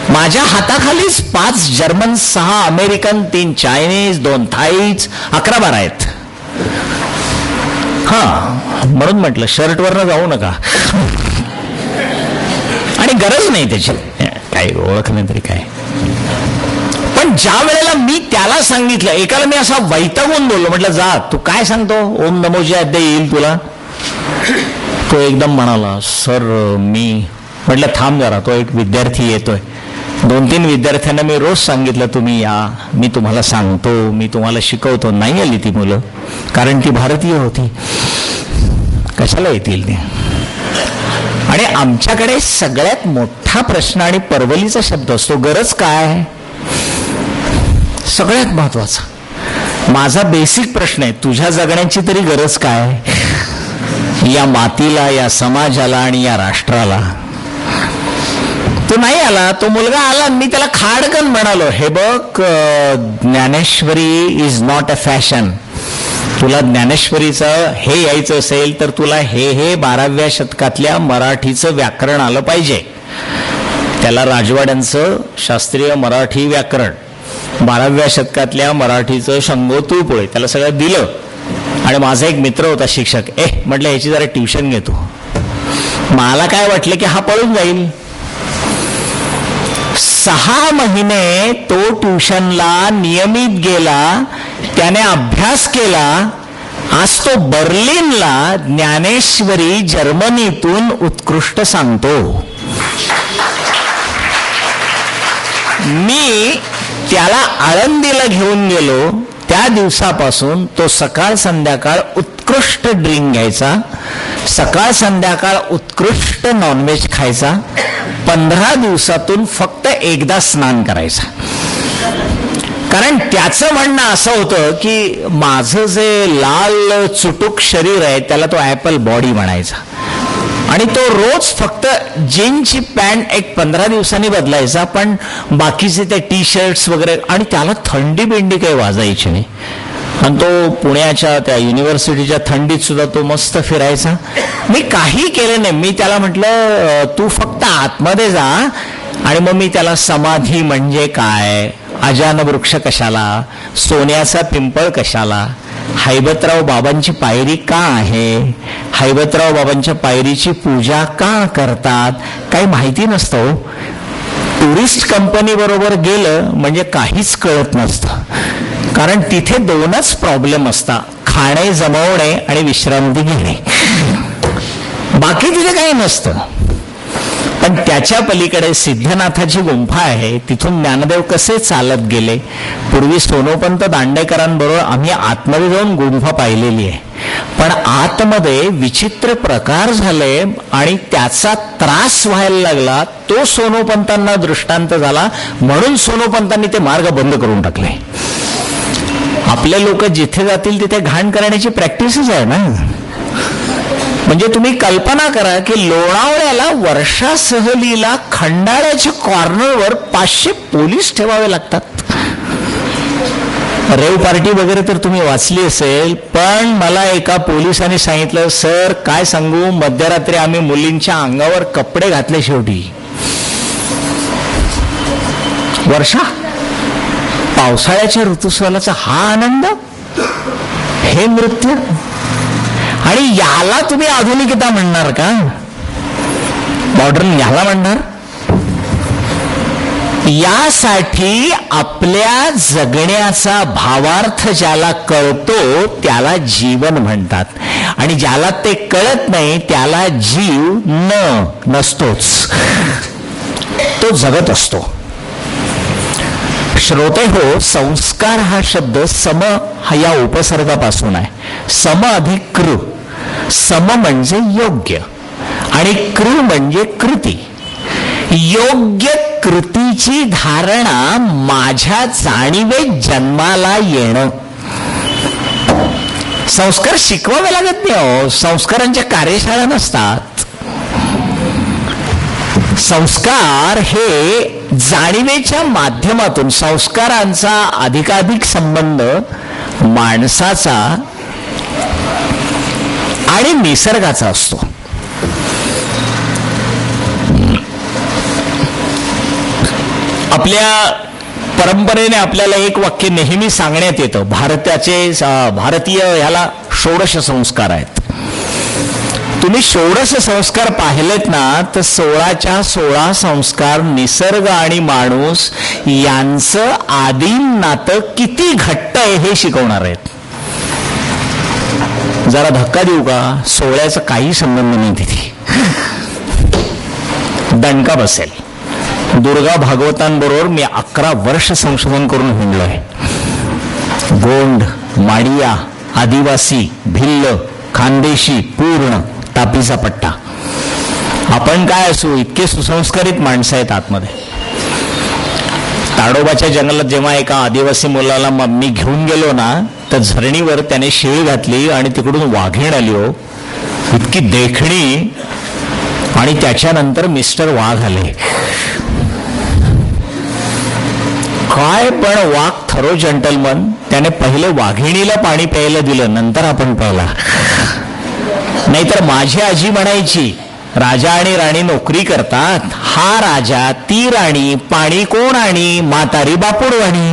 माझ्या हाताखालीच 5 जर्मन, 6 अमेरिकन, 3 चायनीज, 2 थाईज, 11-12 आहेत. हा म्हणून म्हटलं शर्टवरनं जाऊ नका, आणि गरज नाही त्याची, काही ओळख नाही तरी काय. पण ज्या वेळेला मी त्याला सांगितलं, एकाला मी असा वैतागून बोललो, म्हटलं जा तू काय सांगतो, ओम नमोजी अध्याय येईल तुला? तो एकदम म्हणाला सर मी. म्हटलं थांब जरा, तो एक विद्यार्थी येतोय. 2-3 विद्यार्थ्यांना मी रोज सांगितलं तुम्ही या, मी तुम्हाला सांगतो, मी तुम्हाला शिकवतो. नाही आली ती मुलं, कारण ती भारतीय होती. कशाला येतील ते? आणि आमच्याकडे सगळ्यात मोठा प्रश्न आणि परवलीचा शब्द असतो, गरज काय? सगळ्यात महत्वाचा माझा बेसिक प्रश्न आहे, तुझ्या जगण्याची तरी गरज काय? या मातीला, या समाजाला आणि या राष्ट्राला. तो नाही आला, तो मुलगा आला, मी त्याला खाडकन म्हणालो, हे बघ Dnyaneshwari is not a fashion. तुला ज्ञानेश्वरीचं हे यायचं असेल तर तुला हे 12व्या शतकातल्या मराठीचं व्याकरण आलं पाहिजे. त्याला राजवाड्यांचं शास्त्रीय मराठी व्याकरण, 12व्या शतकातल्या मराठीचं शंगोतूळ पोळे, त्याला सगळं दिलं. आणि माझा एक मित्र होता शिक्षक, म्हटलं ह्याची जरा ट्युशन घेतो. मला काय वाटलं की हा पळून जाईल. 6 महिने तो ट्युशनला नियमित गेला, त्याने अभ्यास केला. आज तो बर्लिनला ज्ञानेश्वरी जर्मनीतून उत्कृष्ट सांगतो. मी त्याला आळंदीला घेऊन गेलो, त्या दिवसापासून तो सकाळ संध्याकाळ उत्कृष्ट ड्रिंक घ्यायचा, सकाळ संध्याकाळ उत्कृष्ट नॉनव्हेज खायचा, 15 दिवसातून फक्त एकदा स्नान करायचा. कारण त्याचं म्हणणं असं होतं की माझं जे लाल चुटूक शरीर आहे त्याला तो ॲपल बॉडी म्हणायचा. आणि तो रोज फक्त जीनची पॅन्ट एक 15 दिवसांनी बदलायचा, पण बाकीचे ते टी शर्ट्स वगैरे. आणि त्याला थंडी बिंडी काही वाजायची नाही. आणि तो पुण्याच्या त्या युनिव्हर्सिटीच्या थंडीत सुद्धा तो मस्त फिरायचा. मी काही केलं नाही. मी त्याला म्हटलं तू फक्त आतमध्ये जा. आणि मग मी त्याला समाधी म्हणजे काय, अजान वृक्ष कशाला, सोन्याचा पिंपळ कशाला, हैबतराव बाबांची पायरी का आहे, हैबतराव बाबांच्या पायरीची पूजा का करतात, काही माहिती नसतं. टुरिस्ट कंपनी बरोबर गेलं म्हणजे काहीच कळत नसतं. कारण तिथे 2च प्रॉब्लेम असतात, खाणे जमवणे आणि विश्रांती घेणे. बाकी तिथे काही नसतं. पण त्याच्या पलीकडे सिद्धनाथाची गुंफा आहे, तिथून ज्ञानदेव कसे चालत गेले. पूर्वी सोनोपंत दांडेकरांबरोबर आम्ही आतमध्ये जाऊन गुंफा पाहिलेली आहे. पण आतमध्ये विचित्र प्रकार झाले आणि त्याचा त्रास व्हायला लागला. तो सोनोपंतांना दृष्टांत झाला, म्हणून सोनोपंतांनी ते मार्ग बंद करून टाकले. आपले लोक जिथे जातील तिथे घाण करण्याची प्रॅक्टिसच आहे ना. म्हणजे तुम्ही कल्पना करा की लोणावळ्याला वर्षा सहलीला खंडाळ्याच्या कॉर्नरवर 500 पोलीस ठेवावे लागतात. रेव पार्टी वगैरे तर तुम्ही वाचली असेल, पण मला एका पोलिसाने सांगितलं, सर काय सांगू, मध्यरात्री आम्ही मुलींच्या अंगावर कपडे घातले शेवटी. वर्षा, पावसाळ्याच्या ऋतुस्वालाचा हा आनंद, हे नृत्य, आणि याला तुम्ही आधुनिकता म्हणणार का? मॉडर्न याला म्हणणार? यासाठी आपल्या जगण्याचा भावार्थ ज्याला कळतो त्याला जीवन म्हणतात, आणि ज्याला ते कळत नाही त्याला जीव नसतोच, तो जगत असतो. श्रोते हो, संस्कार हा शब्द सम या उपसर्गापासून आहे. सम अधिक कृ. सम म्हणजे योग्य आणि कृ म्हणजे कृती. योग्य कृतीची धारणा माझ्या जाणीवेत जन्माला येणं. संस्कार शिकवावे लागत नाही. संस्कारांच्या कार्यशाळा नसतात. संस्कार हे जाणीवेच्या माध्यमातून, संस्कारांचा अधिकाधिक संबंध माणसाचा आणि निसर्गाचा असतो. आपल्या परंपरेने आपल्याला एक वाक्य नेहमी सांगण्यात येतं. भारतीय ह्याला षोडश संस्कार आहेत. तुम्ही षोडश संस्कार पाहिलेत ना, तर 16च्या 16 संस्कार निसर्ग आणि माणूस यांचं आदिम नातं किती घट्ट आहे हे शिकवणार आहेत. जरा धक्का देऊ का? 16चा काही संबंध नाही तिथे. दणका बसेल. दुर्गा भागवतांबरोबर मी 11 वर्ष संशोधन करून हिंडलोय. गोंड, माडिया, आदिवासी, भिल्ल, खानदेशी, पूर्ण तापीचा पट्टा. आपण काय असू, इतके सुसंस्कारित माणसं आहेत आतमध्ये. ताडोबाच्या जंगलात जेव्हा एका आदिवासी मुलाला मी घेऊन गेलो ना, तर झरणीवर त्याने शिळ घातली आणि तिकडून वाघीण आली. हो, इतकी देखणी. आणि त्याच्यानंतर मिस्टर वाघ आले. काय पण वाघ थरो जंटलमन. त्याने पहिले वाघिणीला पाणी प्यायला दिलं, नंतर आपण प्यायला. नाहीतर माझी आजी म्हणायची, राजा आणि राणी नोकरी करतात, हा राजा ती राणी, पाणी कोण आणि म्हातारी बापुडवाणी.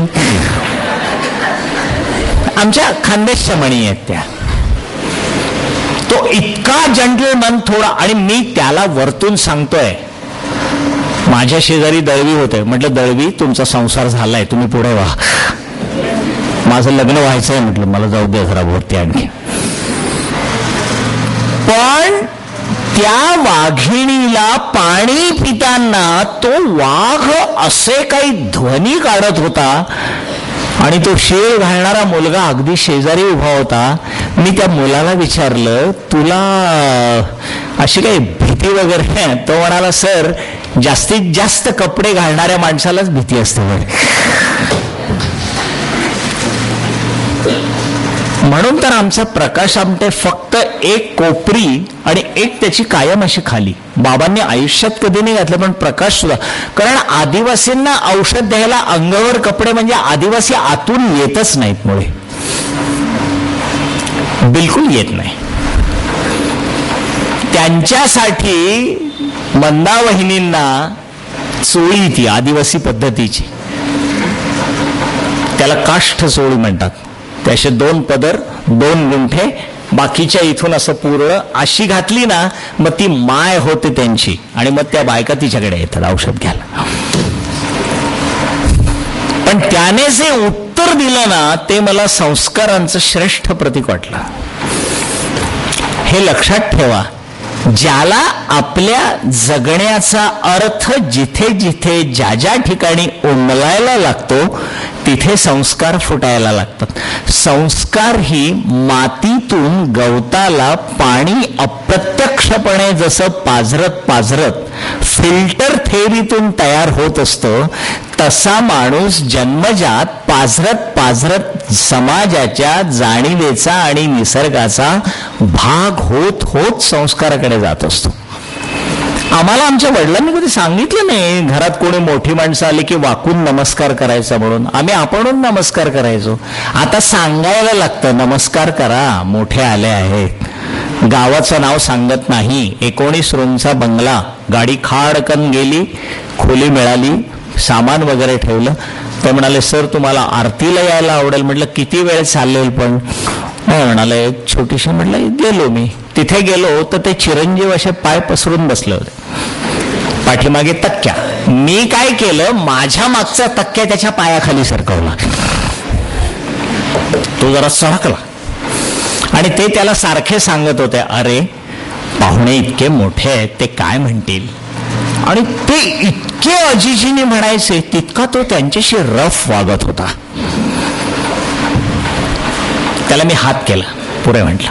आमच्या खानदेशच्या म्हणी आहेत त्या. तो इतका जंटलमन थोडा. आणि मी त्याला वरतून सांगतोय, माझ्या शेजारी दळवी होते. म्हटलं, दळवी तुमचा संसार झालाय, तुम्ही पुढे व्हा, माझं लग्न व्हायचंय. म्हटलं मला जाऊ दे जरा भरती आणखी. पण त्या वाघिणीला पाणी पिताना तो वाघ असे काही ध्वनी काढत होता, आणि तो शेळ घालणारा मुलगा अगदी शेजारी उभा होता. मी त्या मुलाला विचारलं, तुला अशी काही भीती वगैरे? तो म्हणाला, सर जास्तीत जास्त कपडे घालणाऱ्या माणसालाच भीती असते. म्हणून तर आमचा प्रकाश आमटे फक्त एक कोपरी आणि एक त्याची कायम अशी खाली. बाबांनी आयुष्यात कधी नाही घातलं, पण प्रकाश सुद्धा. कारण आदिवासींना औषध द्यायला अंगावर कपडे म्हणजे आदिवासी आतून येतच नाहीत. मुळे बिलकुल येत नाही. त्यांच्यासाठी मंदावहिनींना चोळी, ती आदिवासी पद्धतीची, त्याला काष्ठ चोळी म्हणतात. त्याचे 2 पदर, 2 गुंठे, बाकीच्या इथून असं पूर्ण अशी घातली ना, मग ती माय होते त्यांची. आणि मग त्या बायका तिच्याकडे येतात औषध घ्यायला. पण त्याने जे उत्तर दिलं ना, ते मला संस्कारांचं श्रेष्ठ प्रतीक वाटलं. हे लक्षात ठेवा, ज्याला आपल्या जगण्याचा अर्थ जिथे जिथे ज्या ज्या ठिकाणी उमलायला लागतो तिथे संस्कार फुटायला लागतात. संस्कार ही मातीतून गवताला पाणी अप्रत्यक्षपणे जसं पाझरत पाझरत फिल्टर थेरीतून तयार होत असतं, तसा माणूस जन्मजात पाझरत पाझरत समाजाच्या जाणीवेचा आणि निसर्गाचा भाग होत होत संस्काराकडे जात असतो. आम्हाला आमच्या वडिलांनी कधी सांगितलं नाही घरात कोणी मोठी माणसं आली की वाकून नमस्कार करायचा म्हणून. आम्ही आपणहून नमस्कार करायचो. आता सांगायला लागतं नमस्कार करा, मोठे आले आहेत. गावाचं नाव सांगत नाही. 19 रूमचा बंगला, गाडी खाडकन गेली, खोली मिळाली, सामान वगैरे ठेवलं. ते म्हणाले सर तुम्हाला आरतीला यायला आवडेल. म्हटलं किती वेळ चालेल पण. नाही म्हणाले एक छोटीशी. म्हटलं गेलो. मी तिथे गेलो तर ते चिरंजीव असे पाय पसरून बसले होते, पाठीमागे तक्क्या. मी काय केलं, माझ्या मागचा तक्क्या त्याच्या पायाखाली सरकवला. तो जरा सरकला आणि ते त्याला सारखे सांगत होते अरे पाहुणे इतके मोठे आहेत, ते काय म्हणतील. आणि ते इतके अजिजीने म्हणायचे तितका तो त्यांच्याशी रफ वागत होता. त्याला मी हात केला, पुढे म्हटलं.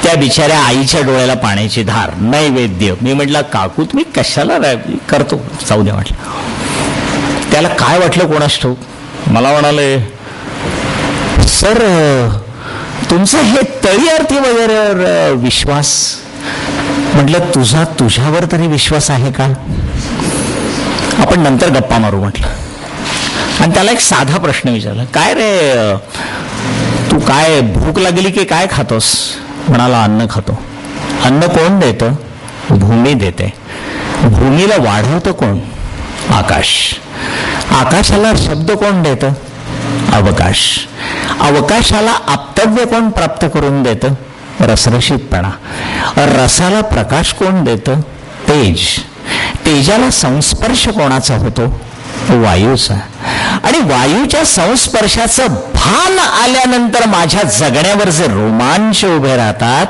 त्या बिचाऱ्या आईच्या डोळ्याला पाण्याची धार, नैवेद्य. मी म्हटलं काकू तुम्ही कशाला करतो, जाऊ दे म्हटलं. त्याला काय वाटलं कोणास ठाऊक. मला म्हणाले सर तुमचं हे तळी आरती वगैरे विश्वास. म्हटलं तुझ्यावर तरी विश्वास आहे का, आपण नंतर गप्पा मारू म्हटलं. आणि त्याला एक साधा प्रश्न विचारला, काय रे तू काय भूक लागली की काय खातोस. म्हणाला अन्न खातो. अन्न कोण देतं, भूमी देते. भूमीला वाढवतं कोण, आकाश. आकाशाला शब्द कोण देतं, अवकाश. अवकाशाला आपतव्य कोण प्राप्त करून देतं, रसरशीतपणा. रसाला प्रकाश कोण देतं, तेज. तेजाला संस्पर्श कोणाचा होतो, वायूचा. आणि वायूच्या संस्पर्शाचं भान आल्यानंतर माझ्या जगण्यावर जे रोमांच उभे राहतात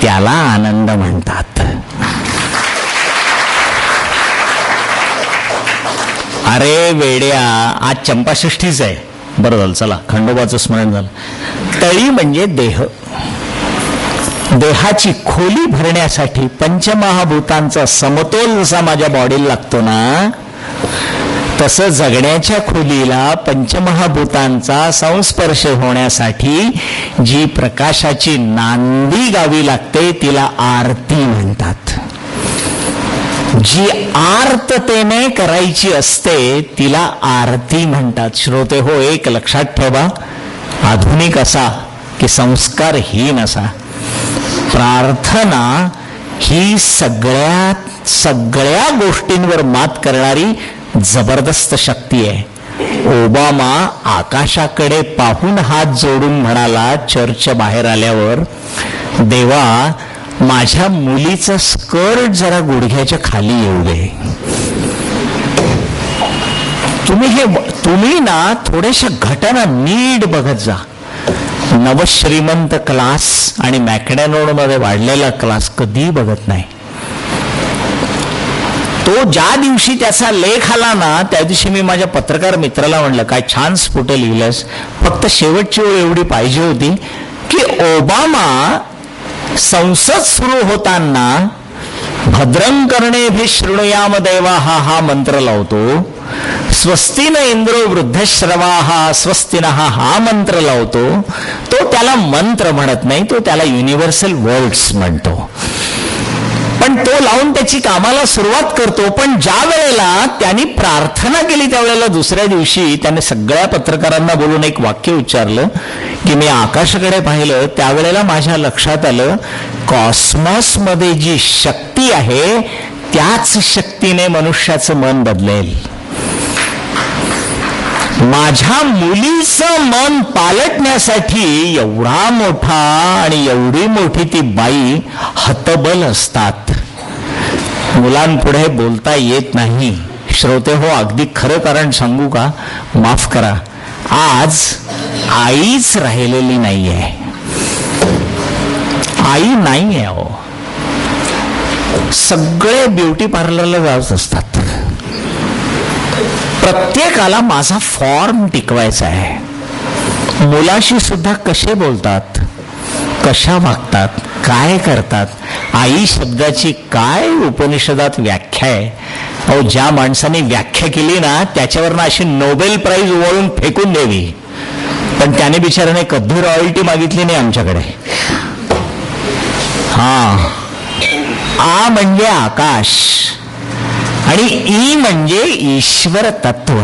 त्याला आनंद म्हणतात. अरे वेड्या, आज चंपाषष्ठीच आहे. बरं झालं, चला खंडोबाचं स्मरण झालं. तळी म्हणजे देह. देहाची खोली भरण्यासाठी पंचमहाभूतांचा समतोल जसा माझ्या बॉडीला लागतो ना, तसं जगण्याच्या खोलीला पंचमहाभूतांचा संस्पर्श होण्यासाठी जी प्रकाशाची नांदी गावी लागते तिला आरती म्हणतात. जी आर्ततेने करायची असते तिला आरती म्हणतात. श्रोते हो, एक लक्षात ठेवा, आधुनिक असा की संस्कारहीन असा, प्रार्थना ही सगळ्या गोष्टींवर मात करणारी जबरदस्त शक्ती आहे. ओबामा आकाशाकडे पाहून हात जोडून म्हणाला चर्चच्या बाहेर आल्यावर, देवा माझ्या मुलीचं स्कर्ट जरा गुडघ्याच्या खाली येऊ दे. तुम्ही ना थोड्याशा घटना नीट बघत जा. नवश्रीमंत क्लास आणि मॅकडॅनोड मध्ये वाढलेला क्लास कधी बघत नाही. तो ज्या दिवशी त्याचा लेख आला ना त्या दिवशी मी माझ्या पत्रकार मित्राला म्हणलं काय छान स्फुट लिहिलंस, फक्त शेवटची ओळ एवढी पाहिजे होती की ओबामा संसद सुरू होताना भद्रं कर्णेभिः शृणुयाम देवाः हा मंत्र लावतो. स्वस्ति न इंद्रो वृद्धश्रवाः स्वस्तिनः हा मंत्र लावतो. तो त्याला मंत्र म्हणत नाही, तो त्याला युनिव्हर्सल वर्ड्स म्हणतो. पण तो लावून त्याची कामाला सुरुवात करतो. पण ज्या वेळेला त्यांनी प्रार्थना केली त्यावेळेला दुसऱ्या दिवशी त्याने सगळ्या पत्रकारांना बोलून एक वाक्य उच्चारलं की मी आकाशाकडे पाहिलं त्यावेळेला माझ्या लक्षात आलं कॉस्मॉस मध्ये जी शक्ती आहे त्याच शक्तीने मनुष्याचं मन बदलेल. माझ्या मुलीचं मन पालटण्यासाठी एवढा मोठा आणि एवढी मोठी ती बाई हतबल असतात. मुलांपुढे बोलता येत नाही. श्रोते हो, अगदी खरं कारण सांगू का, माफ करा, आज आईच राहिलेली नाहीये. आई नाहीये हो. सगळे ब्युटी पार्लरला जात असतात. प्रत्येकाला माझा फॉर्म टिकवायचा आहे. मुलाशी सुद्धा कसे बोलतात, कशा वागतात, काय करतात, आई शब्दाची काय उपनिषदात व्याख्या आहे. अहो, ज्या माणसाने व्याख्या केली ना त्याच्यावरनं अशी नोबेल प्राइज ओवाळून फेकून द्यावी. पण त्याने बिचाराने कधी रॉयल्टी मागितली नाही आमच्याकडे. हा आ म्हणजे आकाश आणि ई म्हणजे ईश्वर तत्व.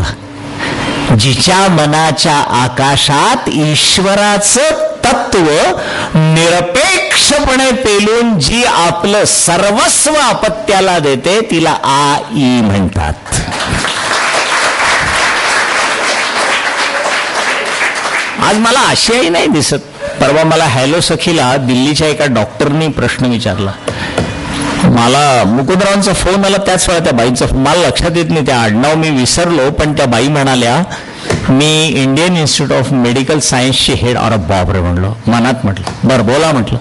जिच्या मनाच्या आकाशात ईश्वराचं तत्व निरपेक्षपणे पेलून जी आपलं सर्वस्व अपत्याला देते तिला आई म्हणतात. आज मला आशयाही नाही दिसत. परवा मला हॅलो सखीला दिल्लीच्या एका डॉक्टरनी प्रश्न विचारला. मला मुकुंदरावांचा फोन आला त्याच वेळा त्या बाईचा. मला लक्षात येत नाही त्या आडनाव मी विसरलो, पण त्या बाई म्हणाल्या मी इंडियन इन्स्टिट्यूट ऑफ मेडिकल सायन्सची हेड. और बापरे म्हणलो, मनात म्हटलं बरं बोला म्हटलं.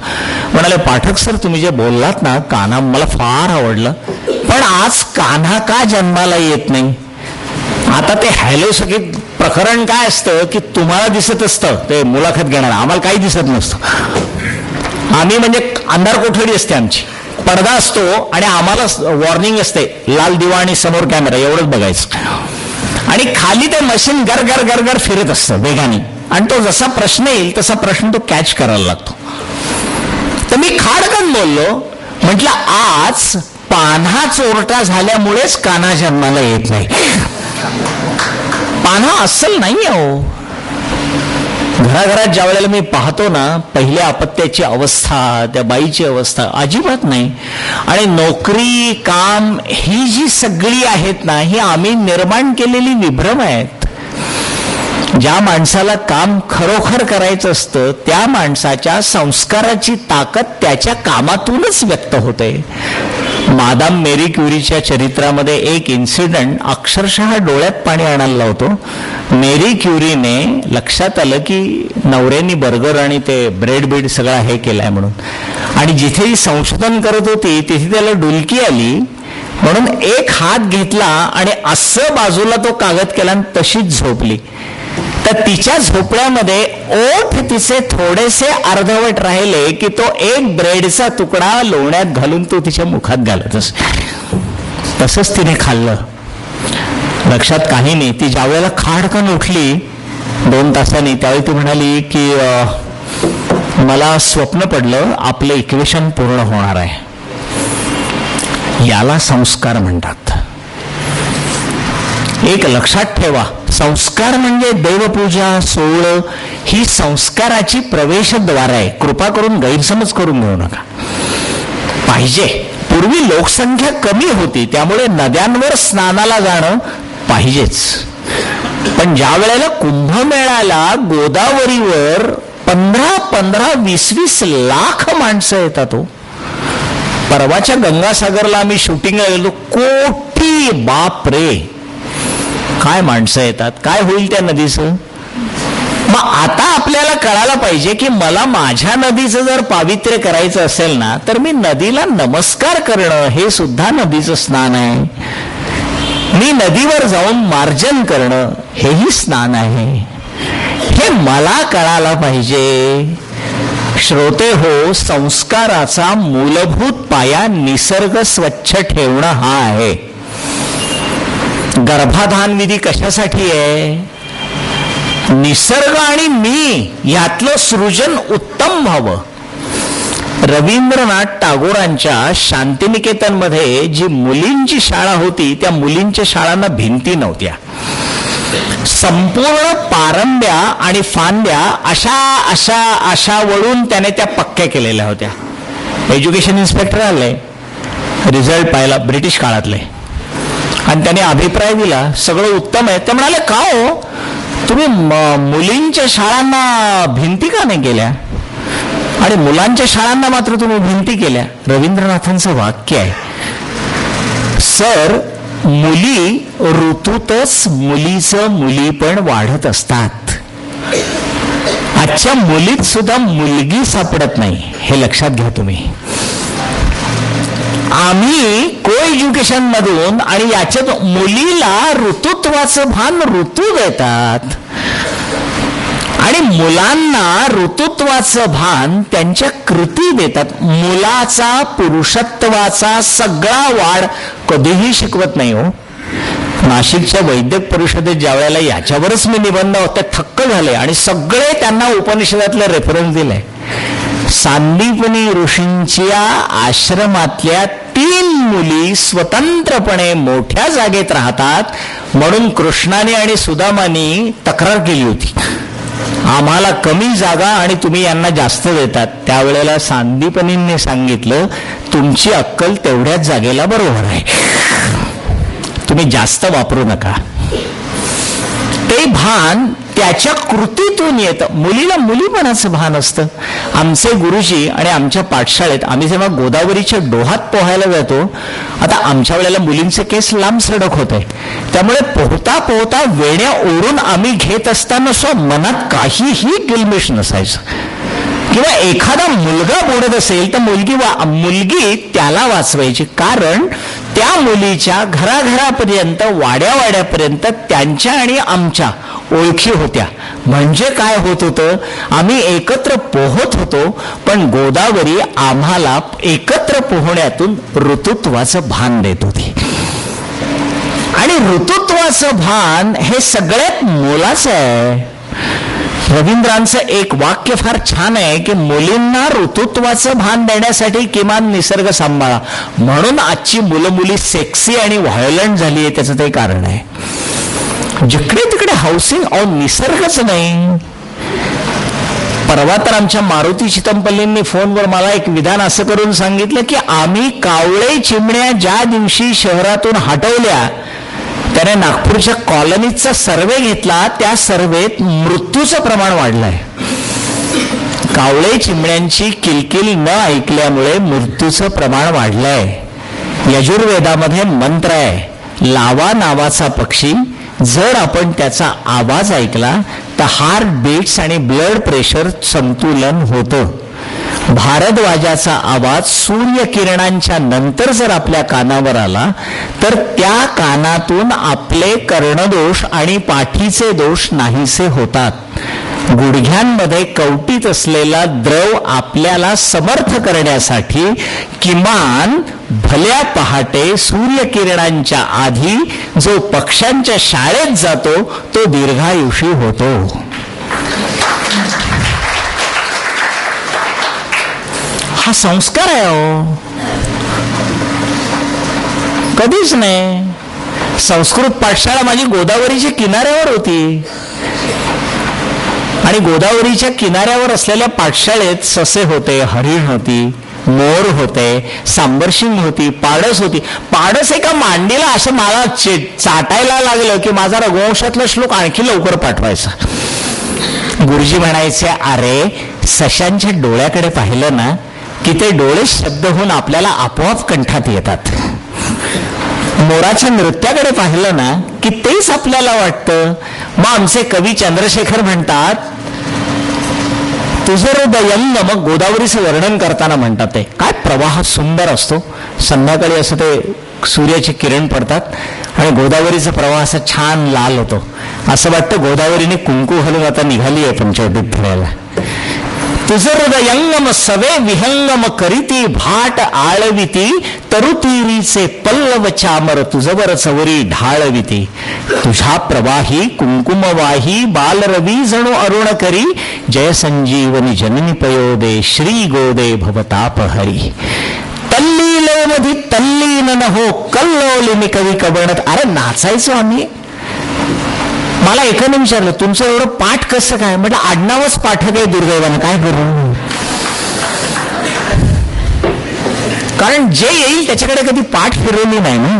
म्हणाले पाठक सर तुम्ही जे बोललात ना कान्हा मला फार आवडलं, पण आज कान्हा का जन्माला येत नाही. आता ते हॅलो सखी प्रकरण काय असतं की तुम्हाला दिसत असतं ते मुलाखत घेणार, आम्हाला काही दिसत नसतं. आम्ही म्हणजे अंधार कोठडी असते आमची, पडदा असतो आणि आम्हाला वॉर्निंग असते लाल दिवा आणि समोर कॅमेरा एवढंच बघायचं. आणि खाली ते मशीन गरगर गरगर फिरत असतं वेगाने आणि तो जसा प्रश्न येईल तसा प्रश्न तो कॅच करायला लागतो. तर मी खाडकन बोललो म्हटलं आज पान्हा चोरटा झाल्यामुळेच कान्हा जन्माला येत नाही. पान्हा अस्सल नाही हो. घराघरात ज्या वेळेला मी पाहतो ना पहिल्या अपत्याची अवस्था, त्या बाईची अवस्था अजिबात नाही. आणि नोकरी काम ही जी सगळी आहेत ना ही आम्ही निर्माण केलेली विभ्रम आहेत. ज्या माणसाला काम खरोखर करायचं असतं त्या माणसाच्या संस्काराची ताकद त्याच्या कामातूनच व्यक्त होते. मादाम मेरी क्युरीच्या चरित्रामध्ये एक इन्सिडेंट अक्षरशः डोळ्यात पाणी आणायला लावतो. मेरी क्युरीने लक्षात आलं की नवऱ्यानी बर्गर आणि ते ब्रेड बीड सगळं हे केलंय म्हणून, आणि जिथे संशोधन करत होती तिथे त्याला डुलकी आली म्हणून एक हात घेतला आणि असं बाजूला तो कागद केला आणि तशीच झोपली. तर तिच्या झोपड्यामध्ये ओठ तिचे थोडेसे अर्धवट राहिले की तो एक ब्रेडचा तुकडा लोण्यात घालून तो तिच्या मुखात घालत असे. तसंच तिने खाल्लं. लक्षात काही नाही. ती ज्या वेळेला खाडकन उठली 2 तासांनी त्यावेळी ती म्हणाली की मला स्वप्न पडलं आपलं इक्वेशन पूर्ण होणार आहे. याला संस्कार म्हणतात. एक लक्षात ठेवा, संस्कार म्हणजे देवपूजा सोहळं ही संस्काराची प्रवेशद्वार आहे. कृपा करून गैरसमज करून घेऊ नका. पाहिजे. पूर्वी लोकसंख्या कमी होती त्यामुळे नद्यांवर स्नानाला जाणं पाहिजेच. पण ज्या वेळेला कुंभमेळ्याला गोदावरीवर 15-20 लाख माणसं येतात. परवाच्या गंगासागरला आम्ही शूटिंगला गेलो, कोटी, बाप रे काय माणसं येतात. काय होईल त्या नदीचं. मग आता आपल्याला कळायला पाहिजे की मला माझ्या नदीचं जर पावित्र्य करायचं असेल ना तर मी नदीला नमस्कार करणं हे सुद्धा नदीचं स्नान आहे. मी नदीवर जाऊन मार्जन करणं हेही स्नान आहे. हे मला कळायला पाहिजे. श्रोते हो, संस्काराचा मूलभूत पाया निसर्ग स्वच्छ ठेवणं हा आहे. गर्भाधान विधी कशासाठी आहे. निसर्ग आणि मी यातलं सृजन उत्तम व्हावं. रवींद्रनाथ टागोरांच्या शांतिनिकेतनमध्ये जी मुलींची शाळा होती त्या मुलींच्या शाळांना भिंती नव्हत्या. संपूर्ण पारंब्या आणि फांद्या अशा अशा अशा वळून त्याने त्या पक्क्या केलेल्या होत्या. एज्युकेशन इन्स्पेक्टर आले, रिझल्ट पाहिला ब्रिटिश काळातले, आणि त्याने अभिप्राय दिला सगळं उत्तम आहे. ते म्हणाले का हो तुम्ही मुलींच्या शाळांना भिंती का नाही केल्या आणि मुलांच्या शाळांना मात्र तुम्ही भिंती केल्या. रवींद्रनाथांचं वाक्य आहे, सर मुली ऋतूतच मुलीचं मुली पण वाढत असतात. आजच्या मुलीत सुद्धा मुलगी सापडत नाही, हे लक्षात घ्या तुम्ही. आम्ही को एज्युकेशन मधून आणि याच्यात मुलीला ऋतुत्वाचं भान ऋतू देतात आणि मुलांना ऋतुत्वाचं भान त्यांच्या कृती देतात. मुलाचा पुरुषत्वाचा सगळा वाढ कधीही शिकवत नाही हो. नाशिकच्या वैद्यक परिषदेत ज्या वेळेला याच्यावरच मी निबंध होते थक्क झाले आणि सगळे त्यांना उपनिषदातले रेफरन्स दिले. सांदीपनी ऋषींच्या आश्रमातल्या 3 मुली स्वतंत्रपणे मोठ्या जागेत राहतात म्हणून कृष्णाने आणि सुदामानी तक्रार केली होती, आम्हाला कमी जागा आणि तुम्ही यांना जास्त देतात. त्यावेळेला सांदीपनींनी सांगितलं, तुमची अक्कल तेवढ्याच जागेला बरोबर आहे, तुम्ही जास्त वापरू नका. ते भान त्याच्या कृतीतून येतं. मुलीला मुलीपणाचं भान असतं. आमचे गुरुजी आणि आमच्या पाठशाळेत आम्ही जेव्हा गोदावरीच्या डोहात पोहायला जातो, आता आमच्या वेळेला मुलींचे केस लांब सडक होते, त्यामुळे पोहता पोहता वेण्या ओढून आम्ही घेत असताना मनात काहीही गिलमिश नसायचं. किंवा एखादा मुलगा बुडत असेल तर मुलगी त्याला वाचवायची, कारण त्या मुलीच्या घराघरापर्यंत वाड्यावाड्यापर्यंत त्यांच्या आणि आमच्या ओळखी होत्या. म्हणजे काय होत होतं, आम्ही एकत्र पोहत होतो, पण गोदावरी आम्हाला एकत्र पोहण्यातून ऋतुत्वाचं भान देत होती. आणि ऋतुत्वाचं भान हे सगळ्यात मोलाचं आहे. रवींद्रांचं एक वाक्य फार छान आहे की मुलींना ऋतुत्वाचं भान देण्यासाठी किमान निसर्ग सांभाळा. म्हणून आजची मुलं मुली सेक्सी आणि व्हायोलंट झाली आहे, त्याचं ते कारण आहे. जिकडे तिकडे हाऊसिंग निसर्गच नाही. परवा तर आमच्या मारुती चितमपल्लींनी फोनवर मला एक विधान असं करून सांगितलं की आम्ही कावळे चिमण्या ज्या दिवशी शहरातून हटवल्या त्याने नागपूरच्या कॉलनीचा सर्वे घेतला, त्या सर्वेत मृत्यूचं प्रमाण वाढलंय. कावळे चिमण्यांची किलकिल न ऐकल्यामुळे मृत्यूचं प्रमाण वाढलंय. यजुर्वेदामध्ये मंत्र आहे, लावा नावाचा पक्षी, जर आपण त्याचा आवाज ऐकला तर हार्ट बीट्स आणि ब्लड प्रेशर संतुलन होतं. भारद्वाजाचा आवाज सूर्यकिरणांच्या नंतर जर आपल्या कानावर आला तर त्या कानातून आपले कर्णदोष आणि पाठीचे दोष नाहीसे होतात. गुडघ्यांमध्ये कवटीत असलेला द्रव आपल्याला समर्थ करण्यासाठी किमान भल्या पहाटे सूर्यकिरणांच्या आधी जो पक्ष्यांच्या शाळेत जातो तो दीर्घायुषी होतो. हा संस्कार आहे हो, कधीच नाही. संस्कृत पाठशाळा माझी गोदावरीच्या किनाऱ्यावर होती आणि गोदावरीच्या किनाऱ्यावर असलेल्या पाठशाळेत ससे होते, हरिण होती, मोर होते, सांबरशिंग होती, पाडस होती. पाडस एका मांडीला असं मला चाटायला लागलं की माझा रघुवंशातला श्लोक आणखी लवकर पाठवायचा. गुरुजी म्हणायचे, अरे सशांच्या डोळ्याकडे पाहिलं ना की ते डोळे शब्द होऊन आपल्याला आपोआप कंठात येतात. मोराच्या नृत्याकडे पाहिलं ना की तेच आपल्याला वाटतं. मग आमचे कवी चंद्रशेखर म्हणतात, तुझं हृदयंगम, मग गोदावरीचं वर्णन करताना म्हणतात ते काय प्रवाह सुंदर असतो. संध्याकाळी असं ते सूर्याचे किरण पडतात आणि गोदावरीचा प्रवाह असा छान लाल होतो. असं वाटतं गोदावरीने कुंकू घालून आता निघाली आहे पंचवटीत फिरायला. तुझं हृदयंगम सवे विहंगम करीती भाट आळविती, तरुतीरीचे पल्लव चामर तुझवर चवरी ढाळविती. तुझा प्रवाही कुंकुमवाही बालरवी जणू अरुण करी, जय संजीवनी जननी पयोदे श्री गोदे भवतापहरी. तल्लीन मधी तल्लीन न हो कल्लोलिनी कवी कबणत. अरे नाचायचो आम्ही. मला एकाने विचारलं, तुमचं एवढं पाठ कसं काय? म्हटलं आडनावच पाठक आहे दुर्दैवानं, काय करू. कारण जे येईल त्याच्याकडे कधी पाठ फिरवली नाही ना.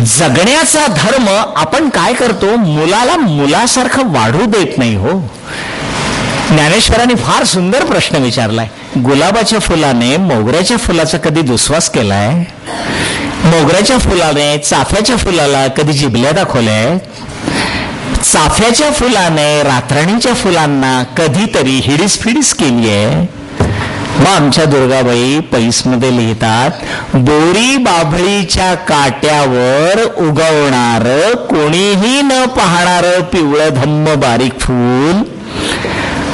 जगण्याचा धर्म आपण काय करतो, मुलाला मुलासारखं वाढू देत नाही हो. ज्ञानेश्वरांनी फार सुंदर प्रश्न विचारलाय. गुलाबाच्या फुलाने मोगऱ्याच्या फुलाचा कधी दुस्वास केलाय? मोगऱ्याच्या फुलाने चाफ्याच्या फुलाला कधी जिबल्या दाखवल्या? चाफ्याच्या फुलाने रातराणीच्या फुलांना कधीतरी हिडीस केली आहे? मग आमच्या दुर्गाबाई पैसमध्ये लिहितात, बोरी बाभळीच्या काट्यावर उगवणार कोणीही न पाहणार पिवळं धम्म बारीक फूल.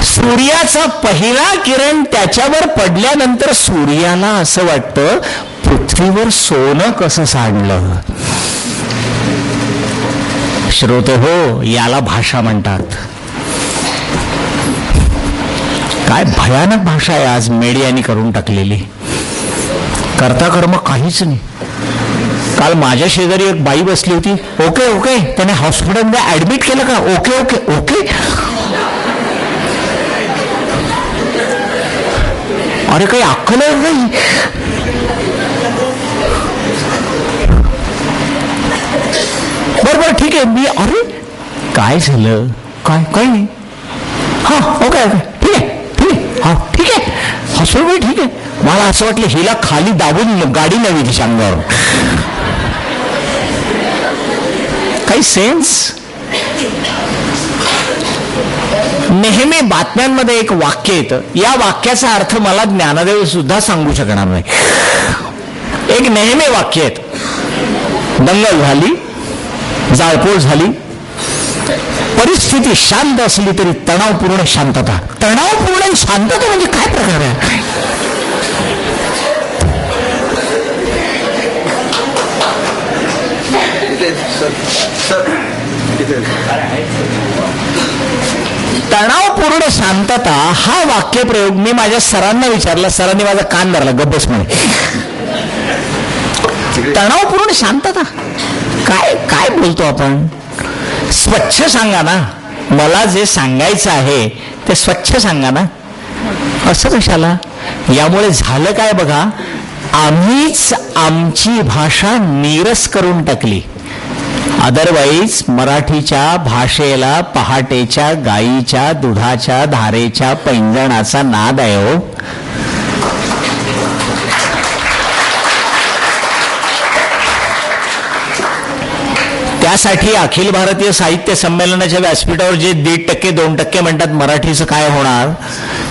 सूर्याचा पहिला किरण त्याच्यावर पडल्यानंतर सूर्याला असं वाटतं पृथ्वीवर सोनं कसं सांडलं. श्रोते हो, याला भाषा म्हणतात. काय भयानक भाषा आहे आज मीडियाने करून टाकलेली. करता कर्म काहीच नाही. काल माझ्या शेजारी एक बाई बसली होती. ओके ओके, त्याने हॉस्पिटलमध्ये ऍडमिट केलं का? Okay okay okay. अरे काही अक्कल नाही. बरोबर ठीक आहे. मी अरे काय झालं? काय काही नाही. हा ओके ओके ठीक आहे ठीक आहे. हा ठीक आहे. हॉस्पिटल ठीक आहे. मला असं वाटलं हिला खाली दाबून गाडी नवी तिच्या अंगावर. काही सेन्स. नेहमी बातम्यांमध्ये एक वाक्य येतं. या वाक्याचा अर्थ मला ज्ञानदेव सुद्धा सांगू शकणार नाही. एक नेहमी वाक्य येतं. दंगल झाली, जाळपोळ झाली, परिस्थिती शांत असली तरी तणावपूर्ण शांतता. तणावपूर्ण शांतता म्हणजे काय प्रकार आहे? तणावपूर्ण शांतता हा वाक्यप्रयोग मी माझ्या सरांना विचारला. सरांनी माझा कान धरला. गब्बस म्हणे. तणावपूर्ण शांतता काय काय बोलतो आपण? स्वच्छ सांगा ना. मला जे सांगायचं आहे ते स्वच्छ सांगा ना. असं कशाला? यामुळे झालं काय बघा, आम्हीच आमची भाषा नीरस करून टाकली. अदरवाईज मराठीच्या भाषेला पहाटेच्या गाईच्या दुधाच्या धारेच्या पैंजणाचा नाद आहे हो. त्यासाठी अखिल भारतीय साहित्य संमेलनाच्या व्यासपीठावर जे 1.5% 2% म्हणतात मराठीचं काय होणार,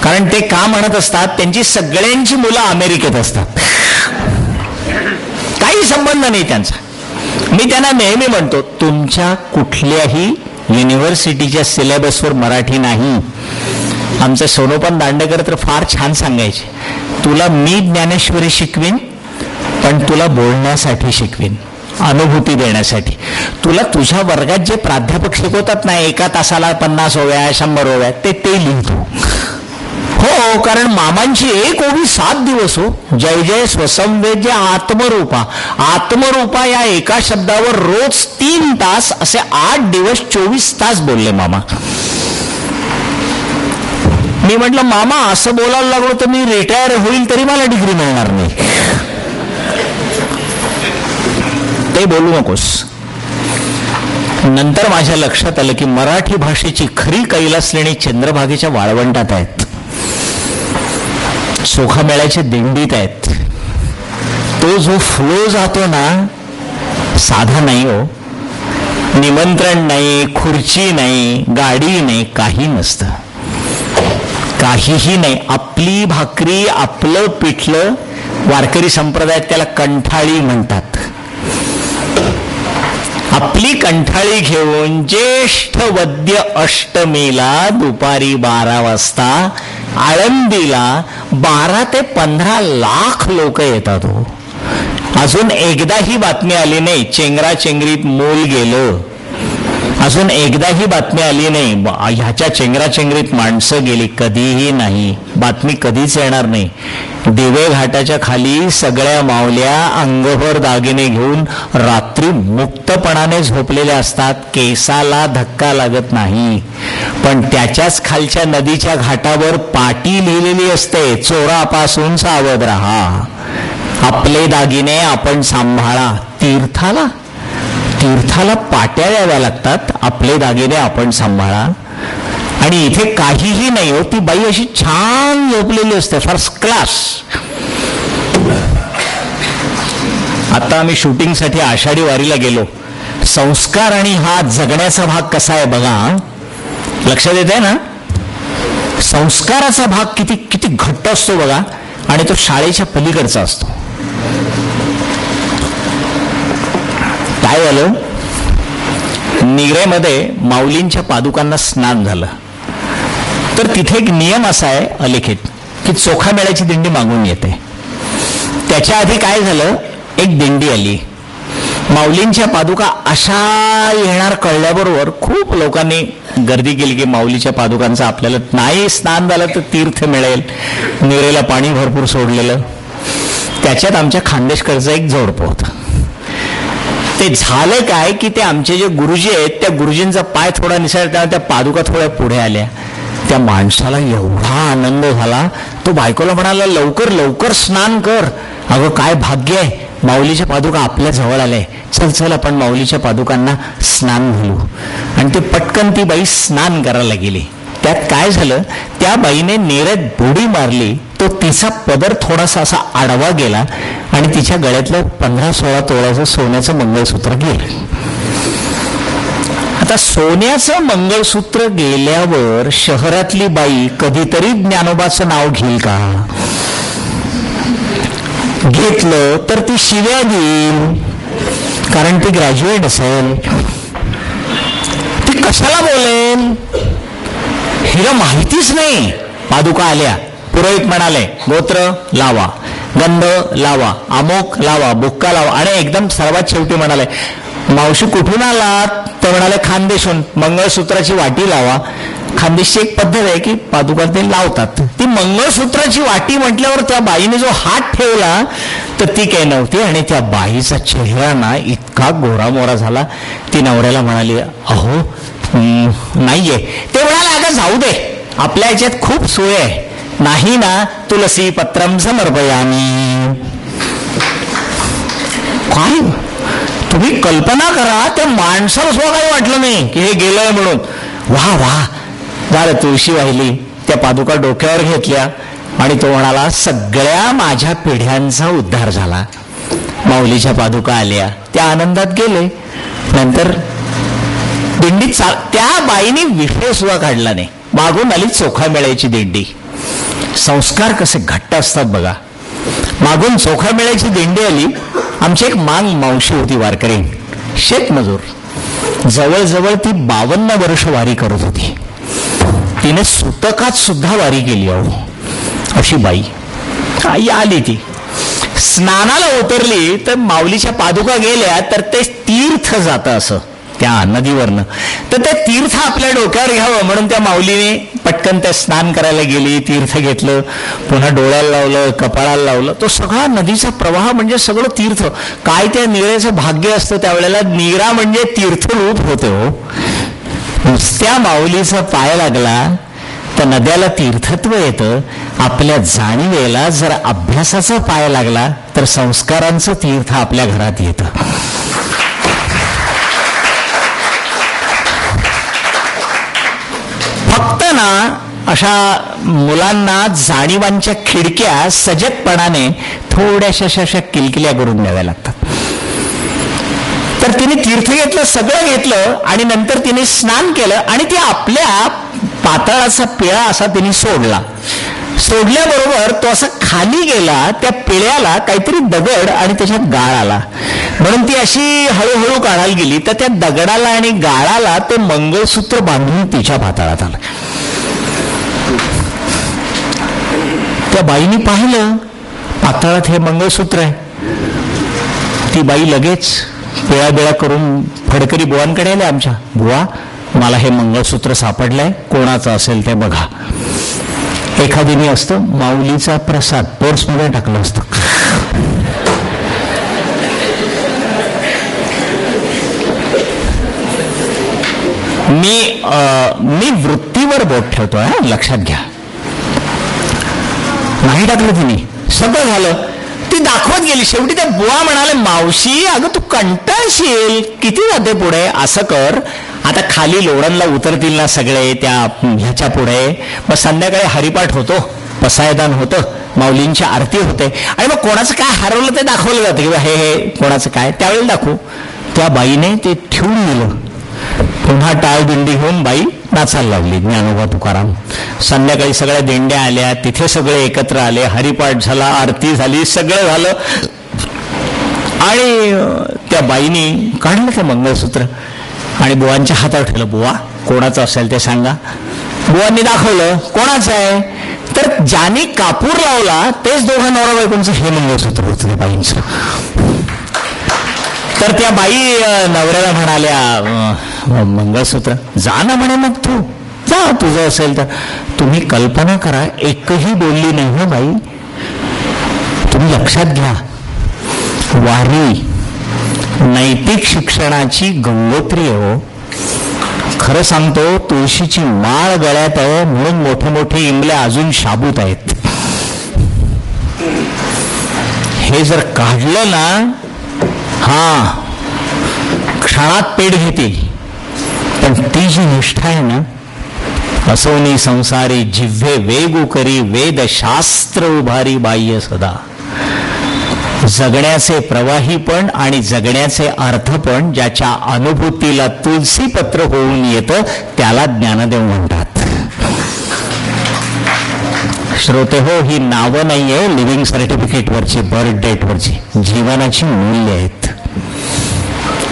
कारण ते का म्हणत असतात, त्यांची सगळ्यांची मुलं अमेरिकेत असतात, काही संबंध नाही त्यांचा. मी त्यांना नेहमी म्हणतो, तुमच्या कुठल्याही युनिव्हर्सिटीच्या सिलेबसवर मराठी नाही. आमचे सोनोपन दांडेकर तर फार छान सांगायचे, तुला मी ज्ञानेश्वरी शिकवीन, पण तुला बोलण्यासाठी शिकवीन, अनुभूती देण्यासाठी. तुला तुझ्या वर्गात जे प्राध्यापक शिकवतात ना, एका तासाला 50 ओव्या 100 ओव्या, ते लिहितो. हो, कारण मामांची एक ओवी 7 दिवस हो. जय जय स्वसंवेद्य आत्मरूपा. आत्मरूपा या एका शब्दावर रोज 3 तास, असे 8 दिवस 24 तास बोलले मामा. मी म्हटलं, मामा असं बोलायला लागलो तर मी रिटायर होईल तरी मला डिग्री मिळणार नाही. ते बोलू नकोस. नंतर माझ्या लक्षात आलं की मराठी भाषेची खरी कैलास लेणी चंद्रभागेच्या वाळवंटात आहेत, सोखामेळ्याच्या दिंडीत आहेत. तो जो फ्लो जातो ना, साधा नाही हो. निमंत्रण नाही, खुर्ची नाही, गाडी नाही, काही नसतं, काहीही नाही. आपली भाकरी, आपलं पिठलं. वारकरी संप्रदायात त्याला कंठाळी म्हणतात. आपली कंठाळी घेऊन ज्येष्ठ वद्य अष्टमीला दुपारी 12 वाजता आळंदीला 12 ते 15 लाख लोक येतात हो. अजून एकदाही बातमी आली नाही चेंगराचेंगरीत मूल गेलं. अजून एकदाही बातमी आली नाही ह्याच्या चेंगराचेंगरीत माणसं गेली. कधीही नाही. बातमी कधीच येणार नाही. दिवे घाटाच्या खाली सगळ्या माऊल्या अंगभर दागिने घेऊन रात्री मुक्तपणाने झोपलेल्या असतात. केसाला धक्का लागत नाही. पण त्याच्याच खालच्या नदीच्या घाटावर पाटी लिहिलेली असते, चोरापासून सावध राहा, आपले दागिने आपण सांभाळा. तीर्थाला पाट्या द्याव्या लागतात, आपले दागिने आपण सांभाळा. आणि इथे काहीही नाही हो. ती बाई अशी छान झोपलेली असते, फर्स्ट क्लास. आता आम्ही शूटिंगसाठी आषाढी वारीला गेलो. संस्कार आणि हा जगण्याचा भाग कसा आहे बघा, लक्षात येत आहे ना. संस्काराचा भाग किती किती घट्ट असतो बघा, आणि तो शाळेच्या पलीकडचा असतो. काय झालं, निगरेमध्ये माऊलींच्या पादुकांना स्नान झालं. तर तिथे एक नियम असा आहे अलिखित की चोखामेळ्याची दिंडी मागून येते. त्याच्या आधी काय झालं, एक दिंडी आली, माऊलींच्या पादुका अशा येणार कळल्याबरोबर खूप लोकांनी गर्दी केली की माऊलीच्या पादुकांचं आपल्याला नाही स्नान झालं तर तीर्थ मिळेल. निगरेला पाणी भरपूर सोडलेलं. त्याच्यात आमच्या खानदेशकरचं एक जोडपं होतं. ते झालं काय की ते आमचे जे गुरुजी आहेत त्या गुरुजींचा पाय थोडा निसरला, त्या पादुका थोड्या पुढे आल्या. त्या माणसाला एवढा आनंद झाला, तो बायकोला म्हणाला, लवकर लवकर स्नान कर. अगं काय भाग्य आहे, माऊलीच्या पादुका आपल्या जवळ आल्या, चल चल आपण माऊलीच्या पादुकांना स्नान घालू. आणि ते पटकन ती बाई स्नान करायला गेली. त्यात काय झालं, त्या बाईने नेरत बुडी मारली, तो तिचा पदर थोडासा असा आडवा गेला आणि तिच्या गळ्यातलं 15-16 तोळ्याचं सोन्याचं मंगळसूत्र गेलं. आता सोन्याचं मंगळसूत्र गेल्यावर शहरातली बाई कधीतरी ज्ञानोबाचं नाव घेईल का? घेतलं तर ती शिव्या देईल, कारण ती ग्रॅज्युएट असेल. ती कशाला बोलेल? हिला माहितीच नाही. पादुका आल्या, पुरोहित म्हणाले गोत्र लावा, गंध लावा, अमोक लावा, बुक्का लावा, आणि एकदम सर्वात शेवटी म्हणाले, मावशी कुठून आलात? ते म्हणाले खानदेशून. मंगळसूत्राची वाटी लावा. खानदेशची एक पद्धत आहे की पादुका ते लावतात. ती मंगळसूत्राची वाटी म्हटल्यावर त्या बाईने जो हात ठेवला तर ती काही नव्हती, आणि त्या बाईचा चेहरा ना इतका गोरामोरा झाला. ती नवऱ्याला म्हणाली, अहो नाहीये. ते म्हणाले, अगं जाऊ दे, आपल्या याच्यात खूप सोय आहे. नाही ना, तुलसी पत्रम समर्पयामी. काय तुम्ही कल्पना करा, त्या माणसाला सुद्धा काही वाटलं नाही की हे गेलंय म्हणून. वा वा झालं, तुळशी वाहिली, त्या पादुका डोक्यावर घेतल्या आणि तो म्हणाला, सगळ्या माझ्या पिढ्यांचा उद्धार झाला. माऊलीच्या पादुका आल्या, त्या आनंदात गेले. नंतर दिंडीत त्या बाईने विषय सुद्धा काढला नाही. मागून आली चोखा मेळ्याची दिंडी. संस्कार कसे घट्ट असतात बघा. मागून चोखा मेळ्याची दिंडी आली. आमची एक मावशी होती, वारकरी, शेतमजूर. जवळजवळ ती 52 वर्ष वारी करत होती. तिने सुतकात सुद्धा वारी केली. अहो अशी बाई आई आली. ती स्नानाला उतरली तर माऊलीच्या पादुका गेल्या तर ते तीर्थ जातं असं त्या नदीवरनं. तर ते तीर्थ आपल्या डोक्यावर घ्यावं म्हणून त्या माऊलीने पटकन त्या स्नान करायला गेली, तीर्थ घेतलं, पुन्हा डोळ्याला लावलं, कपाळाला लावलं. तो सगळा नदीचा प्रवाह म्हणजे सगळं तीर्थ. काय त्या नीरेचं भाग्य असतं त्यावेळेला. नीरा म्हणजे तीर्थरूप होते हो. नुसत्या माऊलीचा पाय लागला तर नद्याला तीर्थत्व येतं. आपल्या जाणीवेला जर अभ्यासाचा पाय लागला तर संस्कारांचं तीर्थ आपल्या घरात येतं. फक्त ना अशा मुलांना जाणीवांच्या खिडक्या सजगपणाने थोड्याशा अशा किलकिल्या करून द्याव्या लागतात. तर तिने तीर्थ घेतलं, सगळं घेतलं, आणि नंतर तिने स्नान केलं आणि ती आपल्या पातळाचा पिळा असा तिने सोडला. सोडल्याबरोबर तो असा खाली गेला. त्या पिळ्याला काहीतरी दगड आणि त्याच्यात गाळ आला, म्हणून ती अशी हळूहळू काढायला गेली. तर त्या दगडाला आणि गाळाला ते मंगळसूत्र बांधून तिच्या पातळात आलं. त्या बाईने पाहिलं, पातळात हे मंगळसूत्र आहे. ती बाई लगेच पिळा करून फडकरी बुवांकडे आले. आमच्या बुवा, मला हे मंगळसूत्र सापडलंय, कोणाचं असेल ते बघा. एखादीने असतं माऊलीचा प्रसाद पर्समध्ये टाकलं असतं. मी वृत्तीवर बोट ठेवतोय, लक्षात घ्या. नाही टाकलं तिने, सगळं झालं. ती दाखवत गेली. शेवटी त्या बुवा म्हणाले, मावशी अगं तू कंटाळशील, किती जाते पुढे, असं कर, आता खाली लोणंदला उतरतील ना सगळे त्या ह्याच्या पुढे, मग संध्याकाळी हरिपाठ होतो, पसायदान होतं, माऊलींची आरती होते, आणि मग कोणाचं काय हरवलं ते दाखवलं जातं किंवा हे कोणाचं काय त्यावेळेला दाखवू. त्या बाईने ते ठेवून दिलं. पुन्हा टाळ दिंडी घेऊन बाई नाचायला लागली, ज्ञानोबा तुकाराम. संध्याकाळी सगळ्या दिंड्या आल्या, तिथे सगळे एकत्र आले, हरिपाठ झाला, आरती झाली, सगळं झालं. आणि त्या बाईने काढलं ते मंगळसूत्र आणि बुवांच्या हातात ठेवलं. बुवा कोणाचं असेल ते सांगा. बुवांनी दाखवलं, कोणाचं आहे, तर ज्याने कापूर लावला तेच दोघं नवरा बायकोंचं हे मंगळसूत्र होतं त्या बाईंचं. तर त्या बाई नवऱ्याला म्हणाल्या, मंगळसूत्र जा ना म्हणे, मग तू जा, तुझं असेल तर. तुम्ही कल्पना करा, एकही बोलली नाही हो बाई. तुम्ही लक्षात घ्या, वारी नैतिक शिक्षणाची गंगोत्री हो. खरं सांगतो, तुळशीची माळ गळ्यात आहे म्हणून मोठे मोठे इंबले अजून शाबूत आहेत. हे जर काढलं ना, क्षणात पेट घेतील. पण ती जी निष्ठा आहे ना, असोनी संसारी जिव्हे वेगू करी वेद शास्त्र उभारी बाह्य सदा. जगण्याचे प्रवाही पण आणि जगण्याचे अर्थ पण ज्याच्या अनुभूतीला तुलसी पत्र होऊन येतं त्याला ज्ञानदेव म्हणतात. श्रोते हो, ही नावं नाहीये लिव्हिंग सर्टिफिकेटवरची, बर्थ डेटवरची, जीवनाची मूल्य आहेत.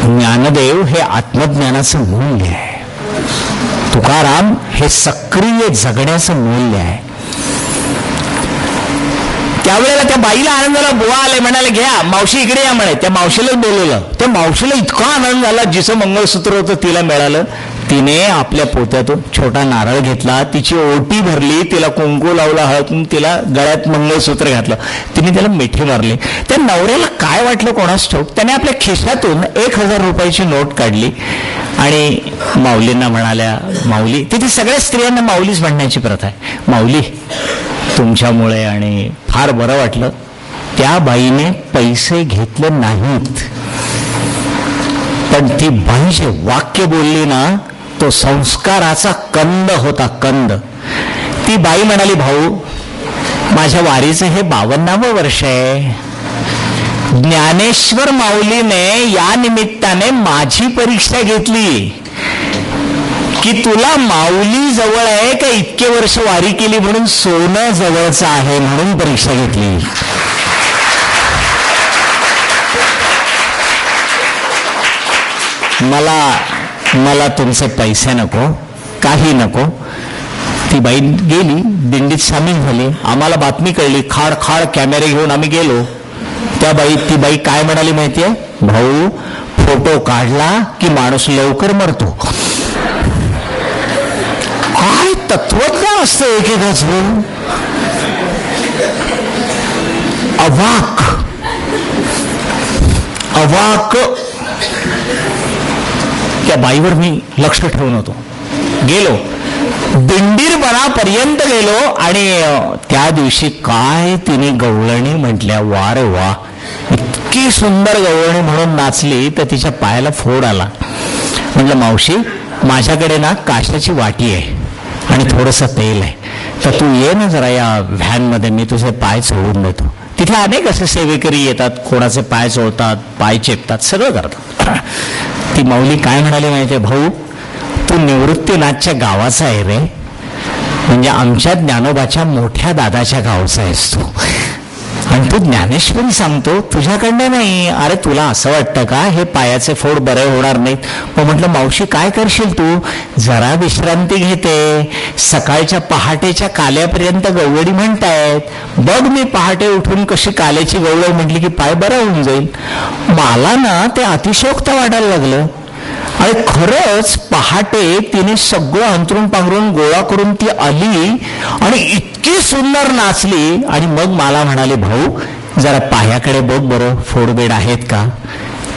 ज्ञानदेव हे आत्मज्ञानाचं मूल्य आहे. तुकाराम हे सक्रिय जगण्याचं मूल्य आहे. त्यावेळेला त्या बाईला आनंद झाला. बुवा आले, म्हणाले घ्या मावशी इकडे या म्हणे. त्या मावशीलाच बोलवलं. त्या मावशीला इतका आनंद झाला, जिचं मंगळसूत्र होतं तिला मिळालं. तिने आपल्या पोत्यातून छोटा नारळ घेतला, तिची ओटी भरली, तिला कुंकू लावला, हळद, तिला गळ्यात मंगळसूत्र घातलं, तिने त्याला मिठी मारली. त्या नवऱ्याला काय वाटलं कोणास ठाऊक, त्याने आपल्या खिशातून 1000 रुपयाची नोट काढली आणि माऊलींना म्हणाल्या, माऊली, तिथे सगळ्या स्त्रियांना माऊलीच म्हणण्याची प्रथा आहे, माऊली तुमच्यामुळे आणि फार बरं वाटलं. त्या बाईने पैसे घेतले नाहीत, पण ती बाई जे वाक्य बोलली ना, तो संस्काराचा कंद होता, कंद. ती बाई म्हणाली, भाऊ माझ्या वारीचं हे 52वं वर्ष आहे. ज्ञानेश्वर माऊलीने या निमित्ताने माझी परीक्षा घेतली की तुला माऊली जवळ आहे का इतके वर्ष वारी केली म्हणून सोनं जवळचं आहे म्हणून परीक्षा घेतली. मला तुमचे पैसे नको, काही नको. ती बाई गेली, दिंडीत सामील झाली. आम्हाला बातमी कळली, खाड खाड कॅमेरे घेऊन आम्ही गेलो. ती बाई काय म्हणाली माहितीये, भाऊ फोटो काढला की माणूस लवकर मरतो. काय तत्वज्ञान असतं एकेकाचं, अवाक अवाक. त्या बाईवर मी लक्ष ठेवून होतो. गेलो, दिंडीरपणापर्यंत गेलो आणि त्या दिवशी काय तिने गवळणी म्हटल्या, वा रे वा, इतकी सुंदर गवळणी म्हणून नाचली तर तिच्या पायाला फोड आला. म्हटलं, मावशी माझ्याकडे ना काशाची वाटी आहे आणि थोडंसं तेल आहे, तर तू ये ना जरा या व्हॅनमध्ये, मी तुझे पाय चोळून देतो. तिथे अनेक असे सेवेकरी येतात, कोणाचे पाय चोळतात, पाय चेपतात, सगळं करतात. ती माऊली काय म्हणाली माहितीये, भाऊ तू निवृत्तीनाथच्या गावाचा आहे रे, म्हणजे आमच्या ज्ञानोबाच्या मोठ्या दादाच्या गावचा आहेस तू, आणि तू ज्ञानेश्वरी सांगतो तुझ्याकडनं नाही. अरे तुला असं वाटतं का हे पायाचे फोड बरे होणार नाहीत? मग म्हटलं, मावशी काय करशील तू, जरा विश्रांती घेते, सकाळच्या पहाटेच्या काल्यापर्यंत गवळणी म्हणतायत, बघ मी पहाटे उठून कशी काल्याची गवळण म्हटली की पाय बरा होऊन जाईल. मला ना ते अतिशयोक्त वाटायला लागलं. आणि खरंच पहाटे तिने सगळं अंतरून पांघरून गोळा करून ती आली आणि इतकी सुंदर नाचली. आणि मग मला म्हणाले, भाऊ जरा पायाकडे बघ बरं, फोडबेड आहेत का.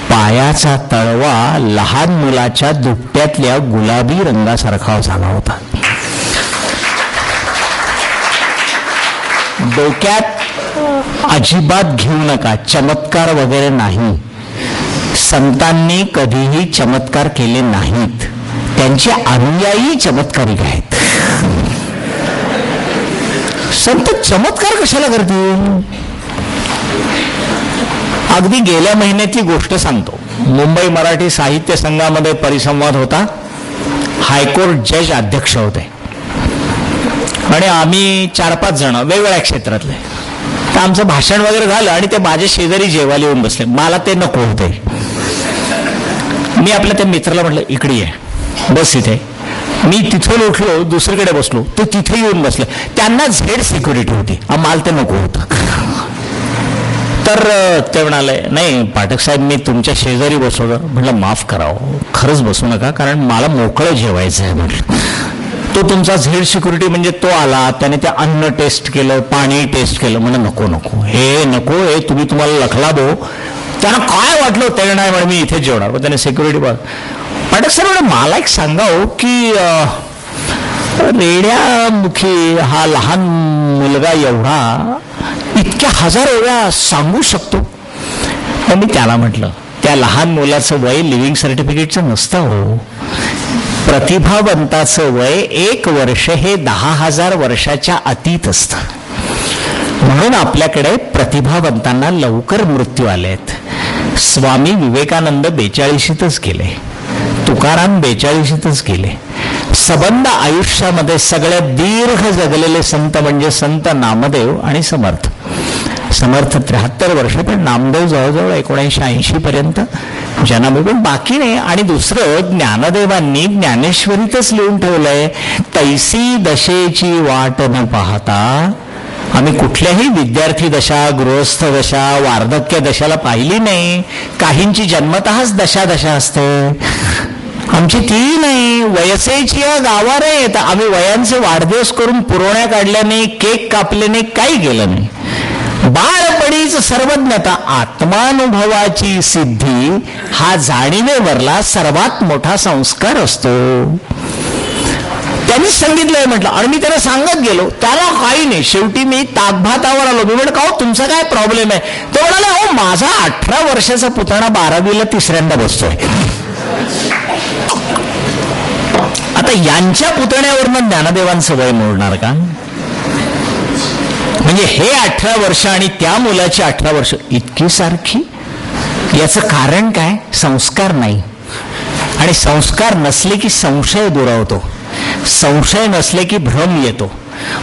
पायाचा तळवा लहान मुलाच्या दुपट्यातल्या गुलाबी रंगासारखा झाला होता. डोक्यात अजिबात घेऊ नका, चमत्कार वगैरे नाही. संतांनी कधीही चमत्कार केले नाहीत, त्यांचे अनुयायी चमत्कारिक आहेत. संत चमत्कार कशाला करतील. अगदी गेल्या महिन्यातली गोष्ट सांगतो. मुंबई मराठी साहित्य संघामध्ये परिसंवाद होता. हायकोर्ट जज अध्यक्ष होते आणि आम्ही 4-5 जण वेगवेगळ्या क्षेत्रातले. तर आमचं भाषण वगैरे झालं आणि ते माझे शेजारी जेवायला येऊन बसले. मला ते नको होते. मी आपल्या त्या मित्राला म्हटलं, इकडे ये, बस इथे. मी तिथून उठलो, दुसरीकडे बसलो, तो तिथे येऊन बसले. त्यांना झेड सिक्युरिटी होती, मला ते नको होतं. तर ते म्हणाले, नाही पाठक साहेब मी तुमच्या शेजारी बसवलं. म्हटलं, माफ करावं, खरंच बसू नका, कारण मला मोकळं जेवायचं आहे म्हटलं. तो तुमचा झेड सिक्युरिटी म्हणजे तो आला, त्याने ते अन्न टेस्ट केलं, पाणी टेस्ट केलं, म्हणे नको नको हे नको, हे तुम्ही तुम्हाला लखलाबो. त्यांना काय वाटलं त्याने नाही म्हणे मी इथेच जेवणार. पण त्याने सिक्युरिटी पाठक सर म्हणे मला एक सांगाव की रेड्यामुखी हा लहान मुलगा एवढा इतक्या हजारो वेळा सांगू शकतो. पण मी त्याला म्हटलं त्या लहान मुलाचं वय लिव्हिंग सर्टिफिकेटचं नसतं हो. प्रतिभावंताचं वय 1 वर्ष हे 10,000 वर्षाच्या अतीत असतं. म्हणून आपल्याकडे प्रतिभावंतांना लवकर मृत्यू आलेत. स्वामी विवेकानंद 42शीतच गेले, तुकाराम 42शीतच गेले. सबंध आयुष्यामध्ये सगळ्यात दीर्घ जगलेले संत म्हणजे संत नामदेव आणि समर्थ. समर्थ 73 वर्ष, पण नामदेव जवळजवळ 1980 पर्यंत जन्मभूमी बाकी नाही. आणि दुसरं ज्ञानदेवांनी ज्ञानेश्वरीतच लिहून ठेवलंय, तैसी दशेची वाट न पाहता. आम्ही कुठल्याही विद्यार्थी दशा, गृहस्थ दशा, वार्धक्य दशाला पाहिली नाही. काहींची जन्मतःच दशा असते, आमची ती नाही. वयसेची गावार येत, आम्ही वयांचे वाढदिवस करून पुरवण्या काढल्या नाही, केक कापले नाही, काही केलं नाही. बाळपणीच सर्वज्ञता, आत्मानुभवाची सिद्धी हा जाणीवेवरला सर्वात मोठा संस्कार असतो. त्यांनीच सांगितलंय म्हटलं. आणि मी त्याला सांगत गेलो, त्याला काही नाही. शेवटी मी ताकभातावर आलो. मी म्हटलं का हो तुमचा काय प्रॉब्लेम आहे? तो म्हणाला हो माझा 18 वर्षाचा पुतणा 12वीला 3ऱ्यांदा बसतोय. आता यांच्या पुतण्यावरनं ज्ञानदेवांचं वय मोडणार का? म्हणजे हे 18 वर्ष आणि त्या मुलाची 18 वर्ष इतकी सारखी. याचं कारण काय? संस्कार नाही. आणि संस्कार नसले की संशय दुरावतो, संशय नसले की भ्रम येतो,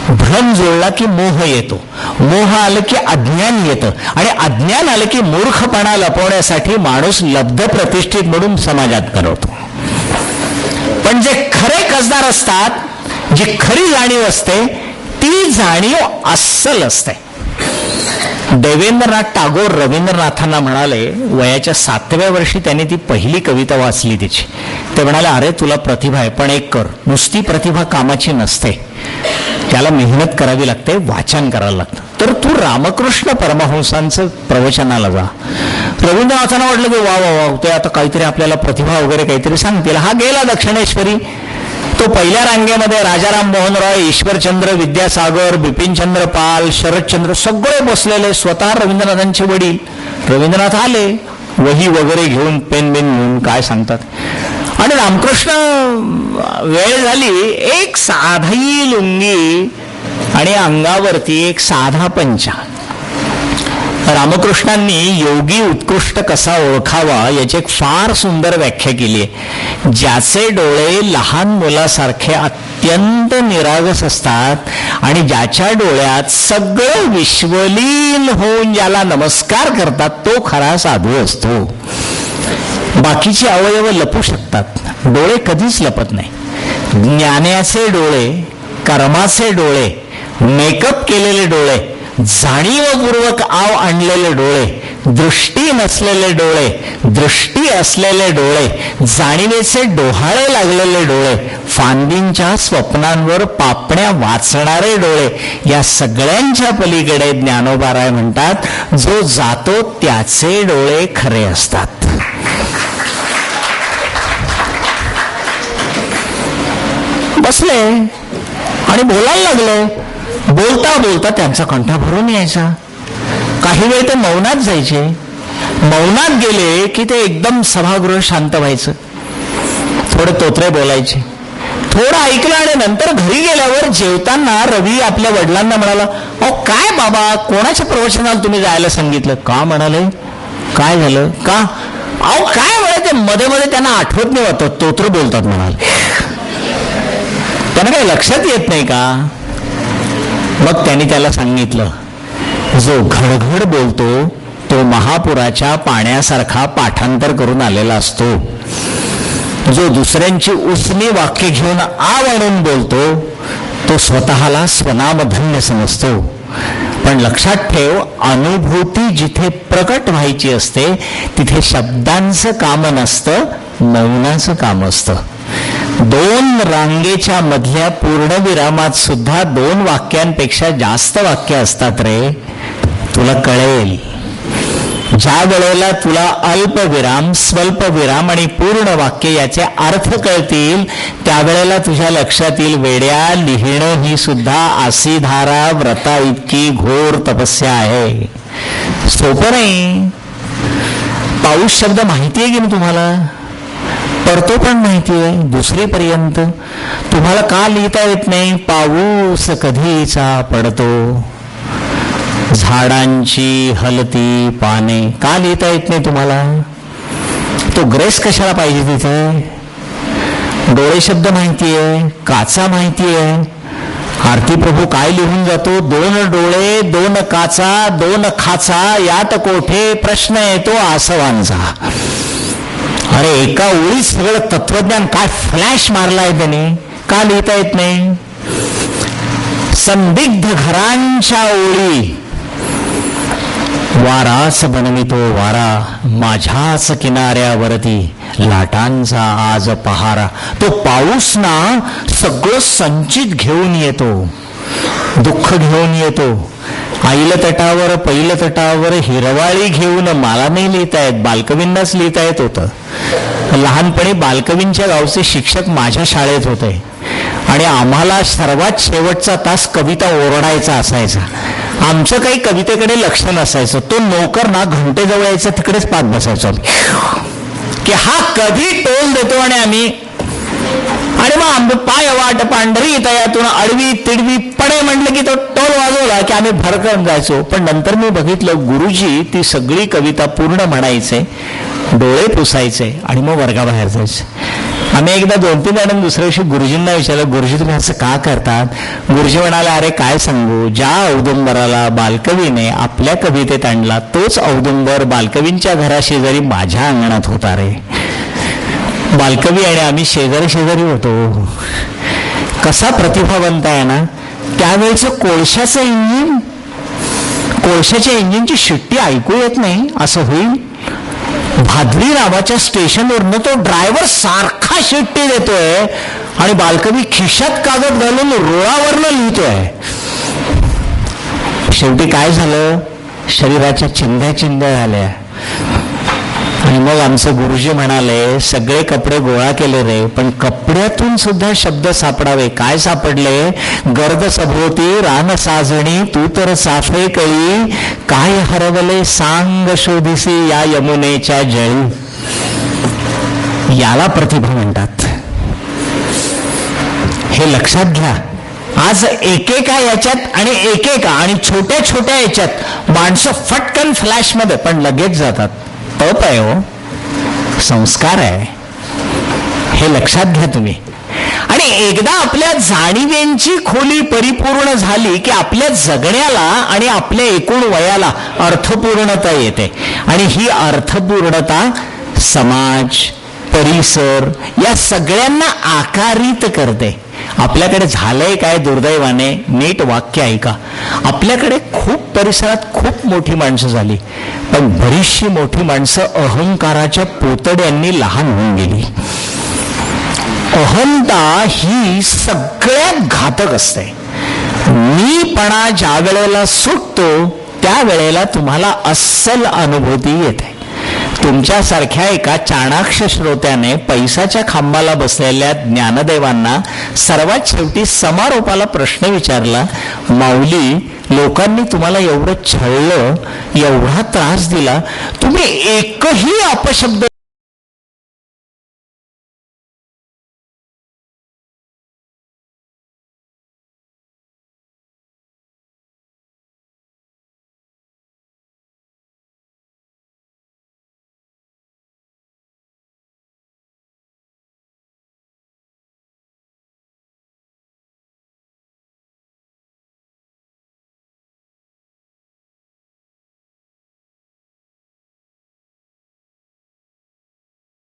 भ्रम जुळला की मोह येतो, मोह आलं की अज्ञान येतं, आणि अज्ञान आलं की मूर्खपणा लपवण्यासाठी माणूस लब्ध प्रतिष्ठित म्हणून समाजात करवतो. पण जे खरे कसदार असतात, जी खरी जाणीव असते, ती जाणीव अस्सल असते. देवेंद्रनाथ टागोर रवींद्रनाथांना म्हणाले, वयाच्या 7व्या वर्षी त्यांनी ती पहिली कविता वाचली त्याची. ते म्हणाले अरे तुला प्रतिभा आहे, पण एक कर, नुसती प्रतिभा कामाची नसते, त्याला मेहनत करावी लागते, वाचन करायला लागतं. तर तू रामकृष्ण परमहंसांचं प्रवचनाला जा. रवींद्रनाथांना वाटलं की वा वा वा, ते आता काहीतरी आपल्याला प्रतिभा वगैरे काहीतरी सांगतील. हा गेला दक्षिणेश्वरी. तो पहिल्या रांगेमध्ये राजाराम मोहन रॉय, ईश्वरचंद्र विद्यासागर, बिपिनचंद्र पाल, शरदचंद्र सगळे बसलेले, स्वतः रवींद्रनाथांचे वडील. रवींद्रनाथ आले वही वगैरे घेऊन, पेन घेऊन, काय सांगतात. आणि रामकृष्ण वेळ झाली, एक साधी लुंगी आणि अंगावरती एक साधा पंचा. रामकृष्णांनी योगी उत्कृष्ट कसा ओळखावा याची एक फार सुंदर व्याख्या केली आहे. ज्याचे डोळे लहान मुलासारखे अत्यंत निरागस असतात आणि ज्याच्या डोळ्यात सगळं विश्वलीन होऊन ज्याला नमस्कार करतात, तो खरा साधू असतो. बाकीचे अवयव लपू शकतात, डोळे कधीच लपत नाही. ज्ञानाचे डोळे, कर्माचे डोळे, मेकअप केलेले डोळे, जाणीवपूर्वक आव आणलेले डोळे, दृष्टी नसलेले डोळे, दृष्टी असलेले डोळे, जाणीवेचे डोहाळे लागलेले डोळे, फांदींच्या स्वप्नांवर पापण्या वाचणारे डोळे, या सगळ्यांच्या पलीकडे ज्ञानोबाराय म्हणतात, जो जातो त्याचे डोळे खरे असतात. बसले आणि बोलायला लागले. बोलता बोलता त्यांचा कंठ भरून यायचा. काही वेळ ते मौनात जायचे. मौनात गेले की ते एकदम सभागृह शांत व्हायचं. थोडे तोत्रे बोलायचे, थोडं ऐकलं. आणि नंतर घरी गेल्यावर जेवताना रवी आपल्या वडिलांना म्हणाला, अहो काय बाबा, कोणाच्या प्रवचनाला तुम्ही जायला सांगितलं? का म्हणाले, काय झालं, का? अहो काय म्हणे, ते मध्ये मध्ये त्यांना आठवत नाही होतं, तोत्र बोलतात म्हणाले. त्यांना काही लक्षात येत नाही का? मग त्यांनी त्याला सांगितलं, जो घडघड बोलतो तो महापुराच्या पाण्यासारखा पाठांतर करून आलेला असतो. जो दुसऱ्यांची उसनी वाक्य घेऊन आव आणून बोलतो तो स्वतःला स्वनामधन्य समजतो. पण लक्षात ठेव, अनुभूती जिथे प्रकट व्हायची असते तिथे शब्दांचं काम नसतं, मौनाचं काम असतं. 2 रांगेच्या मधल्या पूर्णविरामात सुद्धा 2 वाक्यांपेक्षा जास्त वाक्य असतात रे. तुला कळेल ज्या वेळेला तुला अल्पविराम, स्वल्पविराम आणि पूर्ण वाक्य याचे अर्थ कळतील, त्यावेळेला तुझ्या लक्षात येईल वेड्या, लिहिणं ही सुद्धा आसीधारा व्रता इतकी घोर तपस्या आहे. सोपं नाही. पाऊस शब्द माहिती आहे की नाही तुम्हाला? पडतो पण माहिती आहे दुसरीपर्यंत. तुम्हाला का लिहिता येत नाही? पाऊस कधीचा पडतो, झाडांची हलती पाने. का लिहिता येत नाही तुम्हाला? तो ग्रेस कशाला पाहिजे तिथे? डोळे शब्द माहिती आहे, काचा माहिती आहे. आरती प्रभू काय लिहून जातो? 2 डोळे, 2 काचा, 2 खाचा, यात कोठे प्रश्न येतो आसवांचा. अरे एका ओळीत सगळं तत्वज्ञान काय फ्लॅश मारलाय त्याने. का लिहिता येत नाही? संदिग्ध घरांच्या ओळी वारास बनवितो वारा, माझ्याच किनाऱ्यावरती लाटांचा आज पहारा. तो पाऊस ना सगळं संचित घेऊन येतो, दुःख घेऊन येतो. आईला तटावर, पहिलं तटावर हिरवाळी घेऊन. मला नाही लिहिता येत, बालकवींनाच लिहिता येत होतं. लहानपणी बालकवींच्या गावचे शिक्षक माझ्या शाळेत होते आणि आम्हाला सर्वात शेवटचा तास कविता ओरडायचा असायचा. आमचं काही कवितेकडे लक्ष नसायचं. तो नोकर ना घंटेजवळ यायचा, तिकडेच पाहत बसायचो आम्ही की हा कधी टोल देतो. आणि मग पाय वाट पांढरी तयातून अडवी तिडवी पडे म्हटलं की तो टोल वाजवला की आम्ही भरकन जायचो. पण नंतर मी बघितलं गुरुजी ती सगळी कविता पूर्ण म्हणायचे, डोळे पुसायचे आणि मग वर्गाबाहेर जायचे. आम्ही एकदा 2-3 जणांनी दुसऱ्या दिवशी गुरुजींना विचारलं, गुरुजी तुम्ही असं का करतात? गुरुजी म्हणाले, अरे काय सांगू, ज्या औदुंबराला बालकवीने आपल्या कवितेत आणला तोच औदुंबर बालकवींच्या घराशेजारी माझ्या अंगणात होता रे. बालकवी आणि आम्ही शेजारी शेजारी होतो. कसा प्रतिभावंत आहे ना. त्यावेळेचं कोळशाचं इंजिन, कोळशाच्या इंजिनची शिट्टी ऐकू येत नाही असं होईल. भादरी नावाच्या स्टेशनवरनं तो ड्रायव्हर सारखा शिट्टी देतोय आणि बालकवी खिशात कागद घालून रुळावरनं लिहितोय. शेवटी काय झालं? शरीराच्या चिंध्या चिंध्या झाल्या. आणि मग आमचे गुरुजी म्हणाले, सगळे कपडे गोळा केले रे, पण कपड्यातून सुद्धा शब्द सापडावे. काय सापडले? गर्द सभोवती रान साजणी, तू तर साफे कळी, काय हरवले सांग शोधिसी या यमुनेच्या जळी. याला प्रतिभा म्हणतात. हे लक्षात घ्या. आज एकेका याच्यात आणि एकेका आणि छोट्या छोट्या याच्यात माणसं फटकन फ्लॅशमध्ये पण लगेच जातात. तप आहे हो, संस्कार आहे, हे लक्षात घ्या तुम्ही. आणि एकदा आपल्या जाणीवेंची खोली परिपूर्ण झाली की आपल्या जगण्याला आणि आपल्या एकूण वयाला अर्थपूर्णता येते. आणि ही अर्थपूर्णता समाज, परिसर या सगळ्यांना आकारित करते. आपल्याकडे झालंय काय दुर्दैवाने? नीट वाक्य ऐका. आपल्याकडे खूप परिसरात खूप मोठी माणसं झाली, पण बरीचशी मोठी माणसं अहंकाराच्या पोतड्यांनी लहान होऊन गेली. अहंता ही सगळ्यात घातक असते. मीपणा ज्या वेळेला सुटतो त्या वेळेला तुम्हाला अस्सल अनुभूती येते. तुमच्यासारख्या एका चाणाक्ष श्रोत्याने पैशाच्या खांबाला बसलेल्या ज्ञानदेवांना सर्वात शेवटी समारोपाला प्रश्न विचारला, माऊली, लोकांनी तुम्हाला एवढं छळलं, एवढा त्रास दिला, तुम्ही एकही अपशब्द